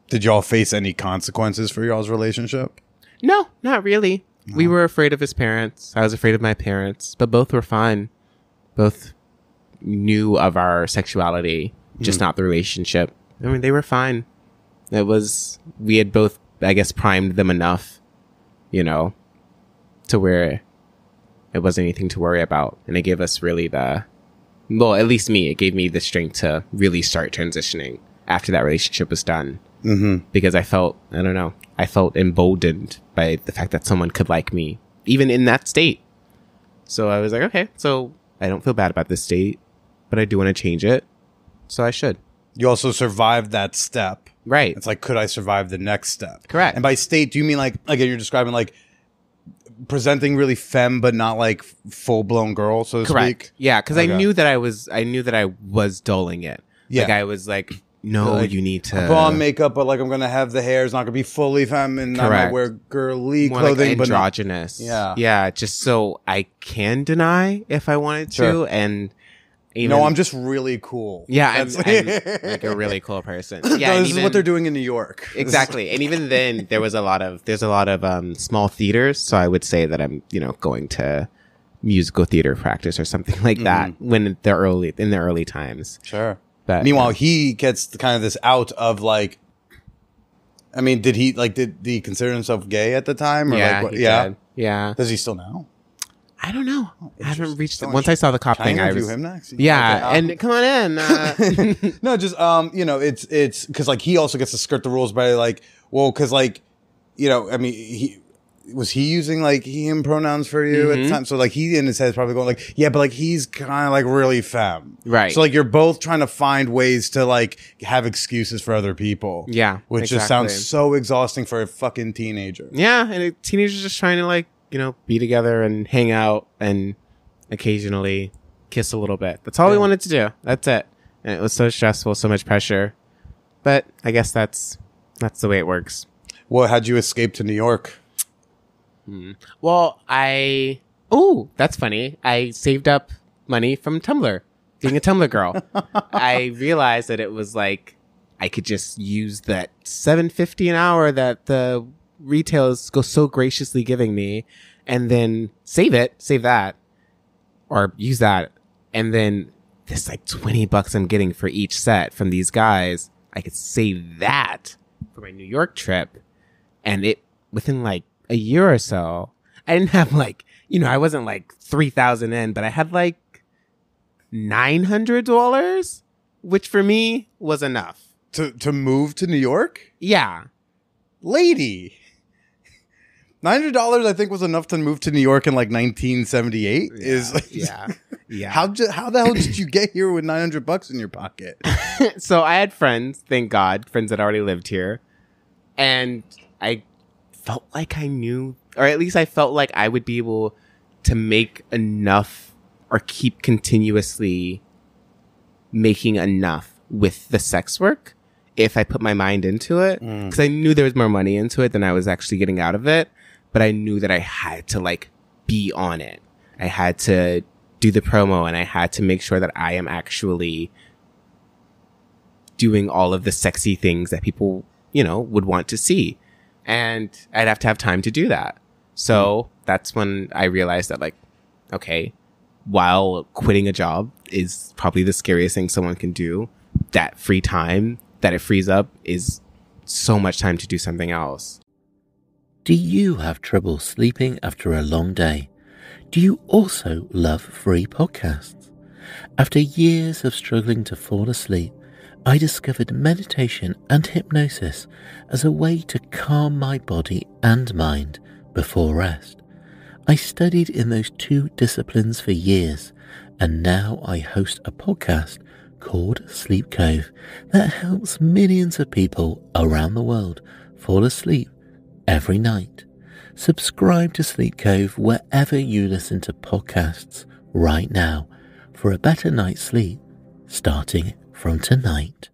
Did y'all face any consequences for y'all's relationship? No, not really. No. We were afraid of his parents. I was afraid of my parents, but both were fine. Both knew of our sexuality, just not the relationship. I mean, they were fine. We had both, I guess, primed them enough, to where it wasn't anything to worry about. And it gave us really the well, at least me, it gave me the strength to really start transitioning after that relationship was done. Mm-hmm. Because I felt emboldened by the fact that someone could like me, even in that state. So I was like, okay, so I don't feel bad about this state, but I do want to change it. So I should. You also survived that step. Right. It's like, could I survive the next step? Correct. And by state, do you mean like you're describing like presenting really femme, but not like full blown girl, so to speak? Yeah, because Okay. I knew that I was dulling it. Yeah. Like I was like, no, Like, you need to I put on makeup, but like I'm gonna have the hair. It's not gonna be fully feminine. I might Correct. wear girly more clothing, like but not- androgynous. Yeah. Yeah, just so I can deny if I wanted to. Sure. And even, No, I'm just really cool. Yeah, I'm That's- like a really cool person. No, Yeah, and this is what they're doing in New York. Exactly. And even then there's a lot of small theaters, so I would say that I'm, going to musical theater practice or something like that when in the early times. Sure. But meanwhile, he gets kind of this out of like, I mean, did he consider himself gay at the time? Or Yeah, like, he did. Yeah. Does he still now? I don't know. I haven't reached So once I saw the cop Can thing. I I interview was him next? Yeah, Okay, and come on in. No, just it's because like he also gets to skirt the rules by like, well, because like, I mean, he using like he/him pronouns for you at the time, so like he in his head is probably going like, yeah, but like he's kind of like really femme, right? So like you're both trying to find ways to like have excuses for other people, Yeah, which just sounds so exhausting for a fucking teenager. Yeah, and a teenager's just trying to like be together and hang out and occasionally kiss a little bit. That's all we wanted to do. That's it. And it was so stressful, so much pressure. But I guess that's the way it works. Well, how'd you escape to New York? Well, that's funny. I saved up money from Tumblr, being a Tumblr girl. I realized that it was like I could just use that $7.50 an hour that the retailers go so graciously giving me, and then save that, or use that, and then this like $20 I'm getting for each set from these guys, I could save that for my New York trip, and it within like a year or so, I didn't have like I wasn't like 3,000 in, but I had like $900, which for me was enough to move to New York. Yeah, lady. $900, I think, was enough to move to New York in like 1978. Yeah. How the hell did you get here with $900 in your pocket? So I had friends, thank God, friends that already lived here, and I felt like I knew, or at least I felt like I would be able to make enough or keep continuously making enough with the sex work if I put my mind into it, because I knew there was more money into it than I was actually getting out of it. But I knew that I had to like be on it. I had to do the promo, and I had to make sure that I am actually doing all of the sexy things that people, would want to see. And I'd have to have time to do that. So that's when I realized that like, okay, while quitting a job is probably the scariest thing someone can do, that free time that it frees up is so much time to do something else. Do you have trouble sleeping after a long day? Do you also love free podcasts? After years of struggling to fall asleep, I discovered meditation and hypnosis as a way to calm my body and mind before rest. I studied in those two disciplines for years, and now I host a podcast called Sleep Cove that helps millions of people around the world fall asleep every night. Subscribe to Sleep Cove wherever you listen to podcasts right now for a better night's sleep starting from tonight.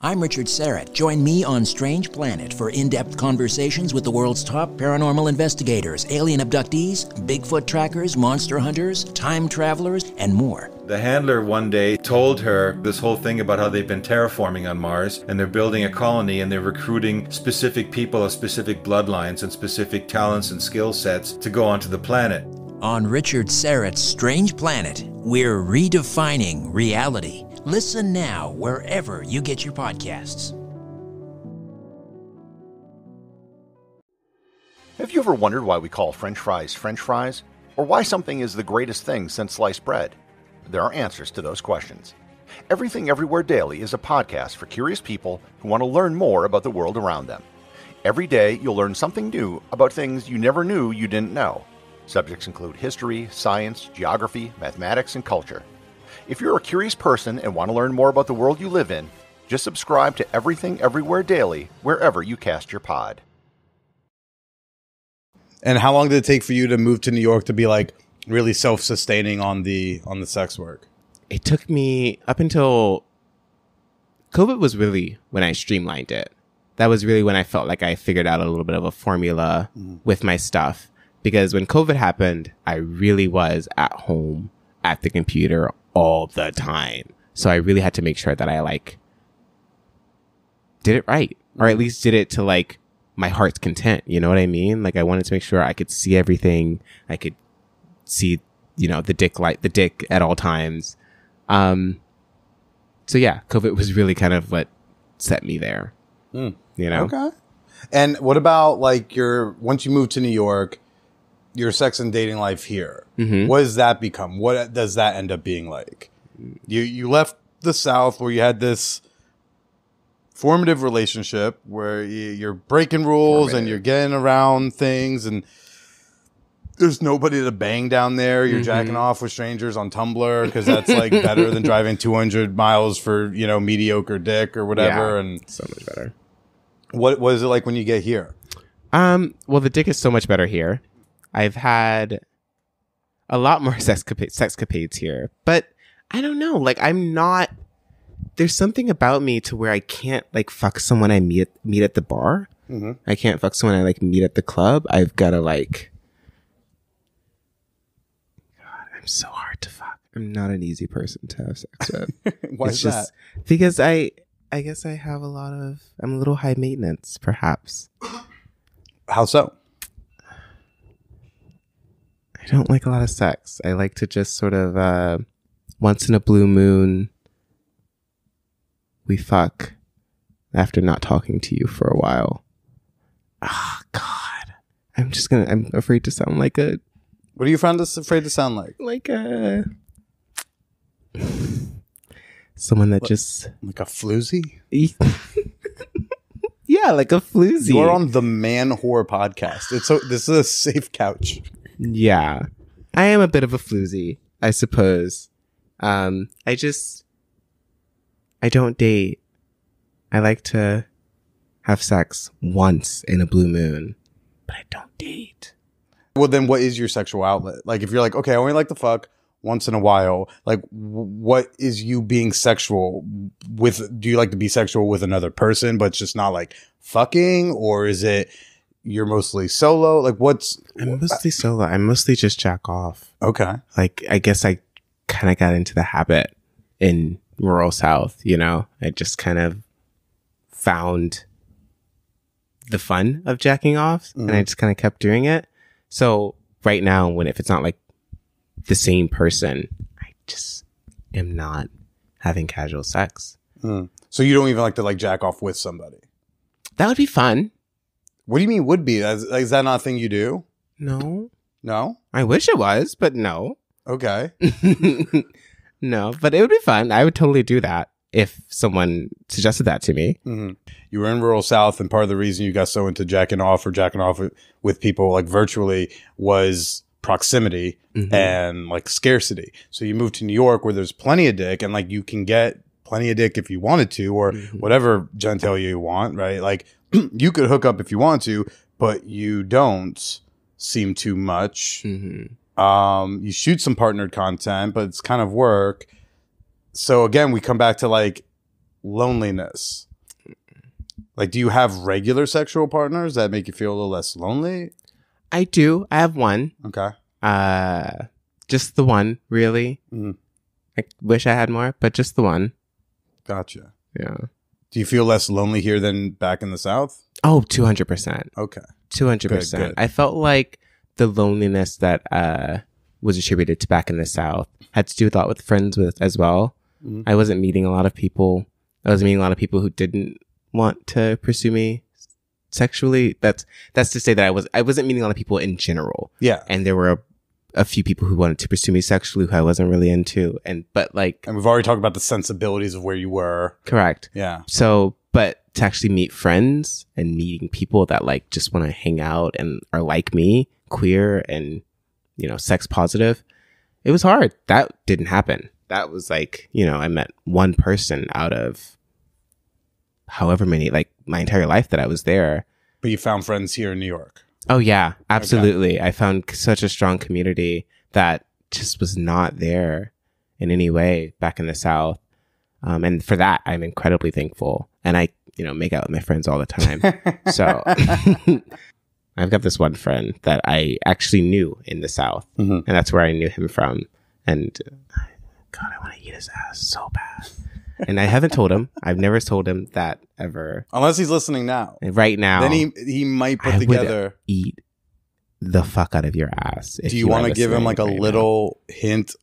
I'm Richard Serrett. Join me on Strange Planet for in-depth conversations with the world's top paranormal investigators, alien abductees, Bigfoot trackers, monster hunters, time travelers, and more. The handler one day told her this whole thing about how they've been terraforming on Mars, and they're building a colony, and they're recruiting specific people of specific bloodlines and specific talents and skill sets to go onto the planet. On Richard Serrett's Strange Planet, we're redefining reality. Listen now wherever you get your podcasts. Have you ever wondered why we call French fries French fries? or why something is the greatest thing since sliced bread? There are answers to those questions. Everything Everywhere Daily is a podcast for curious people who want to learn more about the world around them. Every day, you'll learn something new about things you never knew you didn't know. Subjects include history, science, geography, mathematics, and culture. If you're a curious person and want to learn more about the world you live in, just subscribe to Everything Everywhere Daily wherever you cast your pod. And how long did it take for you to move to New York to be like really self-sustaining on the sex work? It took me up until COVID was really when I streamlined it. That was really when I felt like I figured out a little bit of a formula with my stuff. Because when COVID happened, I really was at home at the computer all the time. So I really had to make sure that I like did it right, or at least did it to like my heart's content. You know what I mean? Like I wanted to make sure I could see everything. I could see, the dick at all times. So yeah, COVID was really kind of what set me there. Okay. And what about like once you moved to New York, your sex and dating life here? What does that become? What does that end up being like? You left the South where you had this formative relationship where you're breaking rules and you're getting around things and there's nobody to bang down there. You're jacking off with strangers on Tumblr because that's like better than driving 200 miles for, mediocre dick or whatever. Yeah, and so much better. What is it like when you get here? Well, the dick is so much better here. I've had a lot more sexcapades here, but I don't know. Like there's something about me to where I can't like fuck someone I meet at the bar. I can't fuck someone I like meet at the club. I've got to like, God, I'm so hard to fuck. I'm not an easy person to have sex with. Why is that? Because I guess I have I'm a little high maintenance, perhaps. How so? I don't like a lot of sex. I like to just sort of, once in a blue moon, we fuck after not talking to you for a while. Oh, God. I'm afraid to sound like a... What are you afraid to sound like? Like a... Someone that just... Like a floozy? Yeah, like a floozy. You're on the Man Whore podcast. This is a safe couch. Yeah. I am a bit of a floozy, I suppose. I don't date. I like to have sex once in a blue moon, but I don't date. Well, then what is your sexual outlet? Like if you're like, okay, I only like to fuck once in a while, like what is you being sexual with? Do you like to be sexual with another person, but it's just not like fucking? Or is it you're mostly solo? Like I'm mostly solo. I mostly just jack off. Okay. Like I guess I kind of got into the habit in rural South, I just kind of found the fun of jacking off and I just kind of kept doing it. So right now, if it's not like the same person, I just am not having casual sex. So you don't even like to like jack off with somebody? That would be fun. What do you mean would be? Is that not a thing you do? No. No? I wish it was, but no. Okay. No, but it would be fun. I would totally do that if someone suggested that to me. You were in rural South, and part of the reason you got so into jacking off with people like virtually was proximity and like scarcity. So you moved to New York where there's plenty of dick and like you can get plenty of dick if you wanted to or whatever genitalia you want, right? Like you could hook up if you want to, but you don't seem too much. You shoot some partnered content, but it's kind of work. So again, we come back to like loneliness. Like, do you have regular sexual partners that make you feel a little less lonely? I do. I have one. Okay. Just the one, really. I wish I had more, but just the one. Gotcha. Yeah. Do you feel less lonely here than back in the South? Oh, 200%. Okay. 200%. Good. I felt like the loneliness that was attributed to back in the South had to do a lot with friends as well. I wasn't meeting a lot of people. I was meeting a lot of people who didn't want to pursue me sexually. That's to say that I wasn't meeting a lot of people in general. Yeah. And there were a few people who wanted to pursue me sexually who I wasn't really into. But we've already talked about the sensibilities of where you were. Correct. Yeah. So, but to actually meet friends and meeting people that like just want to hang out and are like me, queer and, you know, sex positive, it was hard. That didn't happen. That was like, you know, I met one person out of however many, like my entire life that I was there. But you found friends here in New York. Oh yeah, absolutely. Okay. I found such a strong community that just was not there in any way back in the South. And for that, I'm incredibly thankful. And I, you know, make out with my friends all the time. So I've got this one friend that I actually knew in the South. And that's where I knew him from. And God, I want to eat his ass so bad. And I haven't told him. I've never told him that ever. Unless he's listening now. Right now. Then he might put together. Eat the fuck out of your ass. Do you want to give him like a little hint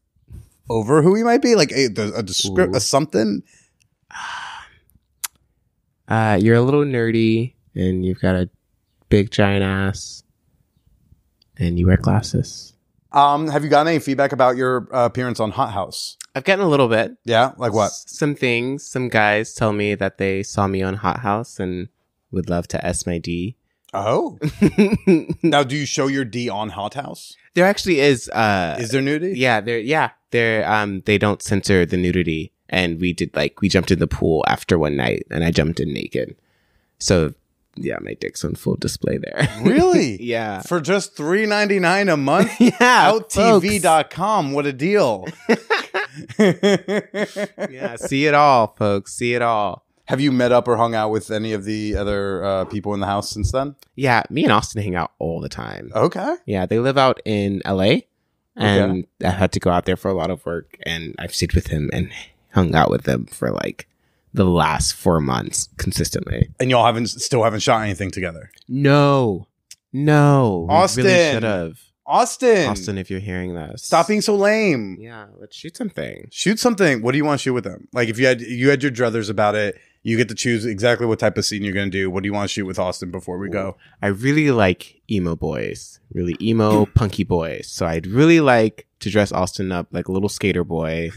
over who he might be? Like a description, something? You're a little nerdy and you've got a big giant ass and you wear glasses. Have you gotten any feedback about your appearance on Hot House? I've gotten a little bit. Yeah? Like what? Some things. Some guys tell me that they saw me on Hot House and would love to S my D. Oh. Now, do you show your D on Hot House? There actually is. Is there nudity? Yeah, they don't censor the nudity. And we jumped in the pool after one night and I jumped in naked. So yeah, my dick's on full display there. Really? Yeah. For just $3.99 a month? Yeah. OutTV.com. What a deal. Yeah. See it all, folks. See it all. Have you met up or hung out with any of the other people in the house since then? Yeah. Me and Austin hang out all the time. Okay. Yeah. They live out in LA and I had to go out there for a lot of work and I've stayed with him and hung out with them for like the last 4 months consistently. And y'all still haven't shot anything together? No. Austin. We really should have. Austin, if you're hearing this. Stop being so lame. Yeah, let's shoot something. Shoot something. What do you want to shoot with them? Like if you had your druthers about it, you get to choose exactly what type of scene you're going to do. What do you want to shoot with Austin before we go? I really like emo boys. Really emo, punky boys. So I'd really like to dress Austin up like a little skater boy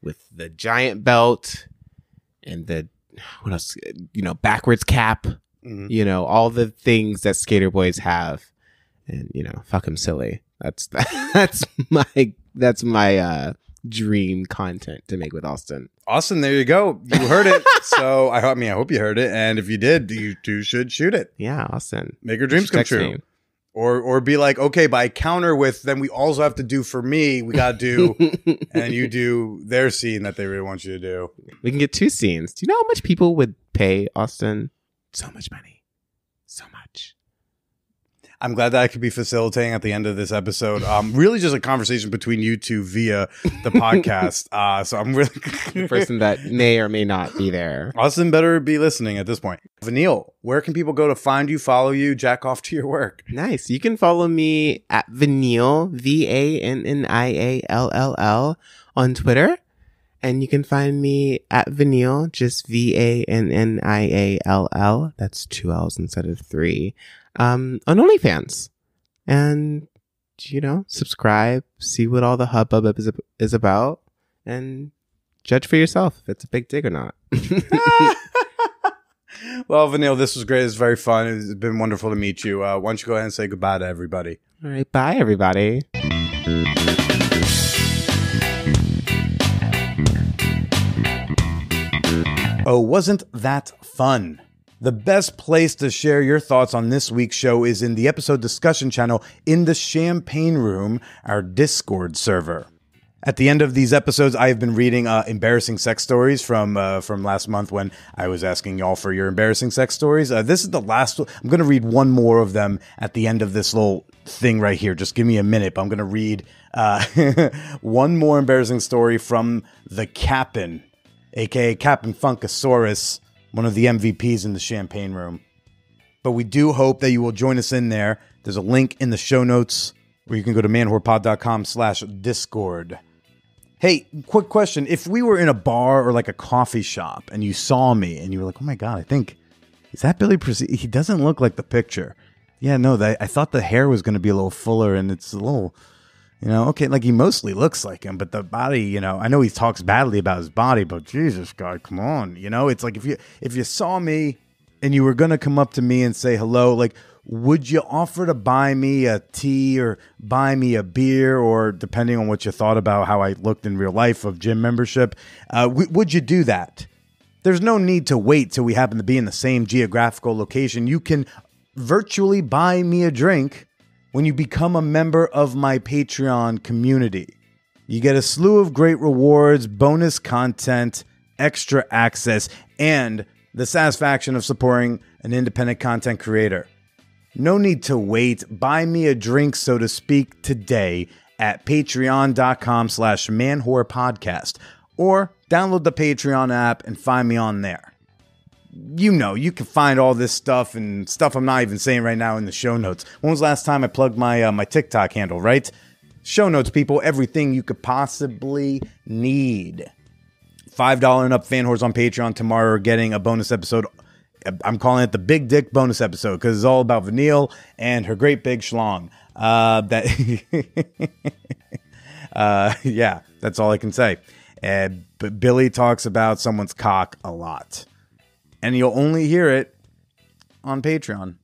with the giant belt and the, what else? You know, backwards cap. You know, all the things that skater boys have. And, you know, fuck him silly. That's my dream content to make with Austin. Austin, there you go. You heard it. So I hope you heard it. And if you did, you too should shoot it. Yeah, Austin. Make your dreams come true. Me. Or be like, okay, by counter with, then we also have to do for me, we got to do, and you do their scene that they really want you to do. We can get 2 scenes. Do you know how much people would pay Austin? So much money. So much. I'm glad that I could be facilitating at the end of this episode. Really just a conversation between you two via the podcast. So I'm really the person that may or may not be there. Austin better be listening at this point. Vanniall, where can people go to find you, follow you, jack off to your work? Nice. You can follow me at Vanniall, VANNIALLL on Twitter. And you can find me at Vanniall, just VANNIALL. That's 2 L's instead of 3. On OnlyFans. And, you know, subscribe, see what all the hubbub is about, and judge for yourself if it's a big dig or not. Well, Vanniall, this was great. It's very fun. It's been wonderful to meet you. Why don't you go ahead and say goodbye to everybody? All right. Bye, everybody. Oh, wasn't that fun? The best place to share your thoughts on this week's show is in the episode discussion channel in the Champagne Room, our Discord server. At the end of these episodes, I have been reading embarrassing sex stories from last month when I was asking y'all for your embarrassing sex stories. This is the last one. I'm going to read one more of them at the end of this little thing right here. Just give me a minute, but I'm going to read one more embarrassing story from the Cap'n, a.k.a. Cap'n Funkasaurus, one of the MVPs in the Champagne Room. But we do hope that you will join us in there. There's a link in the show notes where you can go to manwhorepod.com/Discord. Hey, quick question. If we were in a bar or like a coffee shop and you saw me and you were like, oh my God, is that Billy Prestige? He doesn't look like the picture. Yeah, no, I thought the hair was going to be a little fuller and it's a little You know, okay, like he mostly looks like him, but the body, you know, I know he talks badly about his body, but Jesus, God, come on. You know, it's like if you saw me and you were going to come up to me and say hello, like, would you offer to buy me a tea or buy me a beer, or depending on what you thought about how I looked in real life of gym membership, would you do that? There's no need to wait till we happen to be in the same geographical location. You can virtually buy me a drink when you become a member of my Patreon community. You get a slew of great rewards, bonus content, extra access, and the satisfaction of supporting an independent content creator. No need to wait. Buy me a drink, so to speak, today at patreon.com/manwhorepodcast, or download the Patreon app and find me on there. You know, you can find all this stuff and stuff I'm not even saying right now in the show notes. When was the last time I plugged my TikTok handle, right? Show notes, people. Everything you could possibly need. $5 and up fan whores on Patreon tomorrow are getting a bonus episode. I'm calling it the Big Dick bonus episode because it's all about Vanniall and her great big schlong. Yeah, that's all I can say. But Billy talks about someone's cock a lot. And you'll only hear it on Patreon.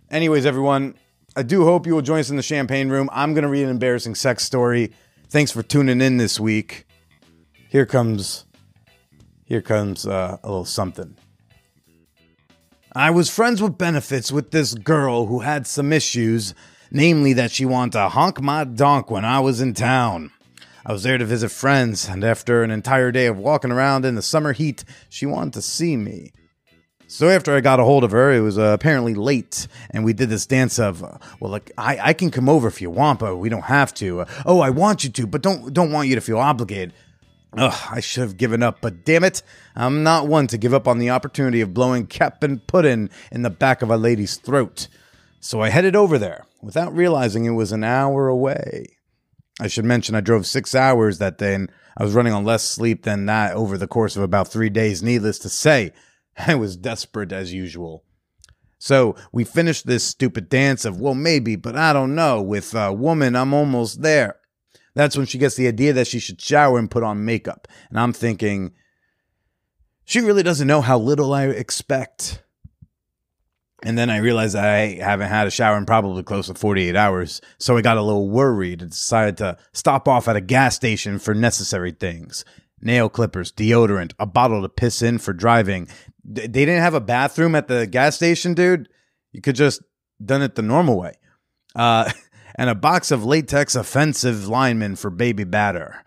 Anyways, everyone, I do hope you will join us in the champagne room. I'm going to read an embarrassing sex story. Thanks for tuning in this week. Here comes a little something. I was friends with benefits with this girl who had some issues, namely that she wanted to honk my donk when I was in town. I was there to visit friends, and after an entire day of walking around in the summer heat, she wanted to see me. So after I got a hold of her, it was apparently late, and we did this dance of, I can come over if you want, but we don't have to. I want you to, but don't want you to feel obligated. I should have given up, but damn it, I'm not one to give up on the opportunity of blowing Cap'n Puddin' in the back of a lady's throat. So I headed over there, without realizing it was an hour away. I should mention I drove 6 hours that day, and I was running on less sleep than that over the course of about 3 days. Needless to say, I was desperate as usual. So we finished this stupid dance of, well, maybe, but I don't know, with woman, I'm almost there. That's when she gets the idea that she should shower and put on makeup. And I'm thinking, she really doesn't know how little I expect. And then I realized I haven't had a shower in probably close to 48 hours. So I got a little worried and decided to stop off at a gas station for necessary things. Nail clippers, deodorant, a bottle to piss in for driving. They didn't have a bathroom at the gas station, dude. You could just done it the normal way. And a box of latex offensive linemen for baby batter.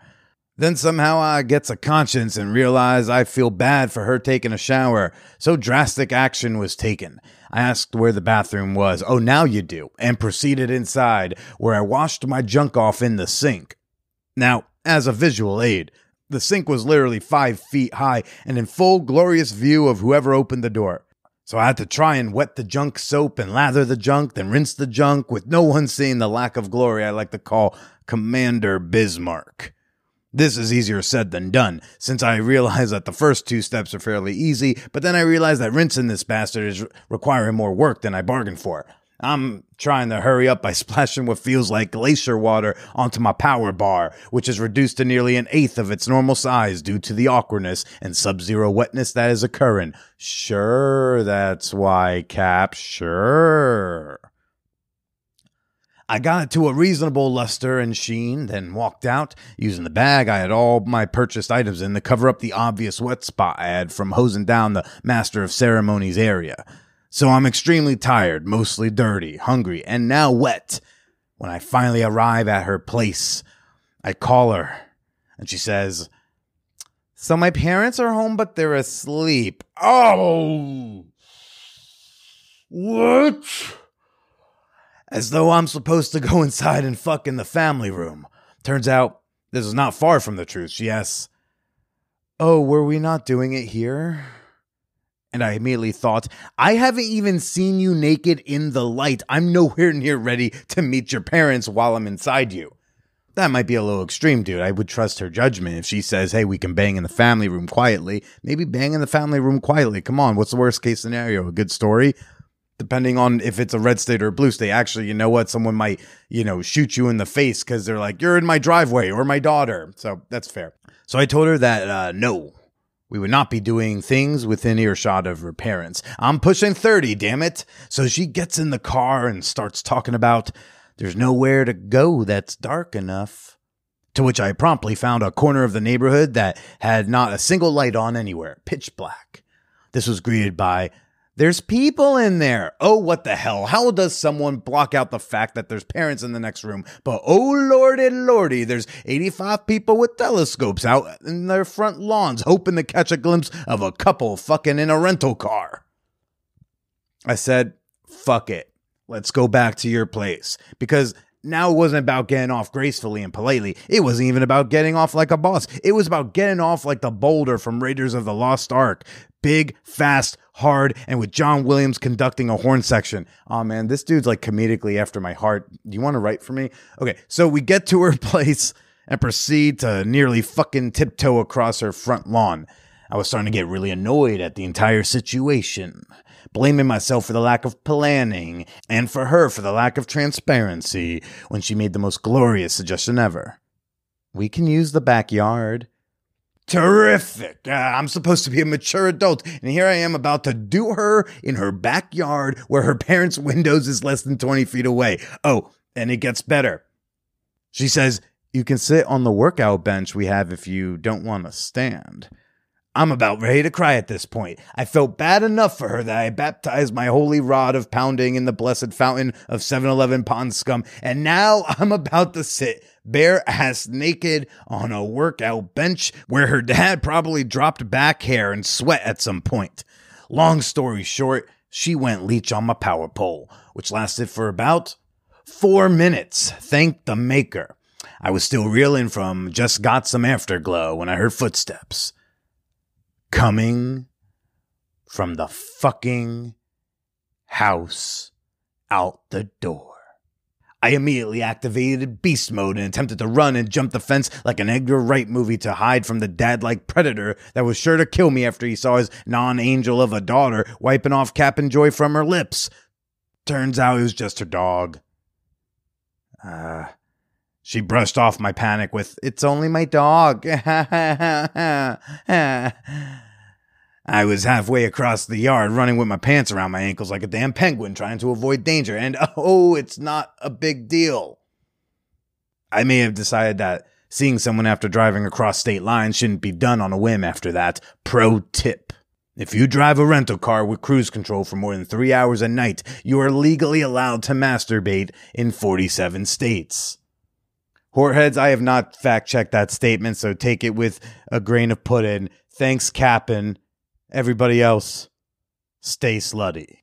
Then somehow I gets a conscience and realize I feel bad for her taking a shower, so drastic action was taken. I asked where the bathroom was. Oh, now you do. And proceeded inside, where I washed my junk off in the sink. Now, as a visual aid, the sink was literally 5 feet high and in full glorious view of whoever opened the door. So I had to try and wet the junk soap and lather the junk, then rinse the junk, with no one seeing the lack of glory I like to call Commander Bismarck. This is easier said than done, since I realize that the first 2 steps are fairly easy, but then I realize that rinsing this bastard is requiring more work than I bargained for. I'm trying to hurry up by splashing what feels like glacier water onto my power bar, which is reduced to nearly 1/8 of its normal size due to the awkwardness and sub-zero wetness that is occurring. Sure, that's why, Cap, sure. I got it to a reasonable luster and sheen, then walked out, using the bag I had all my purchased items in to cover up the obvious wet spot I had from hosing down the Master of Ceremonies area. So I'm extremely tired, mostly dirty, hungry, and now wet. When I finally arrive at her place, I call her, and she says, "So my parents are home, but they're asleep." Oh! What? As though I'm supposed to go inside and fuck in the family room. Turns out, this is not far from the truth. She asks, "Oh, were we not doing it here?" And I immediately thought, I haven't even seen you naked in the light. I'm nowhere near ready to meet your parents while I'm inside you. That might be a little extreme, dude. I would trust her judgment if she says, hey, we can bang in the family room quietly. Maybe bang in the family room quietly. Come on, what's the worst case scenario? A good story? depending on if it's a red state or a blue state. Actually, you know what? Someone might, shoot you in the face because they're like, you're in my driveway, or my daughter. So that's fair. So I told her that, no, we would not be doing things within earshot of her parents. I'm pushing 30, damn it. So she gets in the car and starts talking about there's nowhere to go that's dark enough. To which I promptly found a corner of the neighborhood that had not a single light on anywhere, pitch black. This was greeted by, there's people in there. Oh, what the hell? How does someone block out the fact that there's parents in the next room? But oh, lordy, there's 85 people with telescopes out in their front lawns hoping to catch a glimpse of a couple fucking in a rental car. I said, fuck it. Let's go back to your place. Because now it wasn't about getting off gracefully and politely. It wasn't even about getting off like a boss. It was about getting off like the boulder from Raiders of the Lost Ark. Big, fast, hard, and with John Williams conducting a horn section. Oh man, this dude's like comedically after my heart. Do you want to write for me? Okay, so we get to her place and proceed to nearly fucking tiptoe across her front lawn. I was starting to get really annoyed at the entire situation, blaming myself for the lack of planning and for her for the lack of transparency when she made the most glorious suggestion ever. We can use the backyard. Terrific. I'm supposed to be a mature adult, and here I am about to do her in her backyard where her parents' windows is less than 20 feet away. Oh, and it gets better. She says, you can sit on the workout bench we have if you don't want to stand. I'm about ready to cry at this point. I felt bad enough for her that I baptized my holy rod of pounding in the blessed fountain of 7-Eleven pond scum, and now I'm about to sit bare ass naked on a workout bench where her dad probably dropped back hair and sweat at some point. Long story short, she went leech on my power pole, which lasted for about 4 minutes. Thank the maker. I was still reeling from just got some afterglow when I heard footsteps coming from the fucking house out the door. I immediately activated beast mode and attempted to run and jump the fence like an Edgar Wright movie to hide from the dad-like predator that was sure to kill me after he saw his non-angel of a daughter wiping off Cap'n Joy from her lips. Turns out it was just her dog. She brushed off my panic with, it's only my dog. I was halfway across the yard running with my pants around my ankles like a damn penguin trying to avoid danger, and oh, it's not a big deal. I may have decided that seeing someone after driving across state lines shouldn't be done on a whim after that. Pro tip. If you drive a rental car with cruise control for more than 3 hours a night, you are legally allowed to masturbate in 47 states. Whoreheads, I have not fact-checked that statement, so take it with a grain of pudding. Thanks, Cap'n. Everybody else, stay slutty.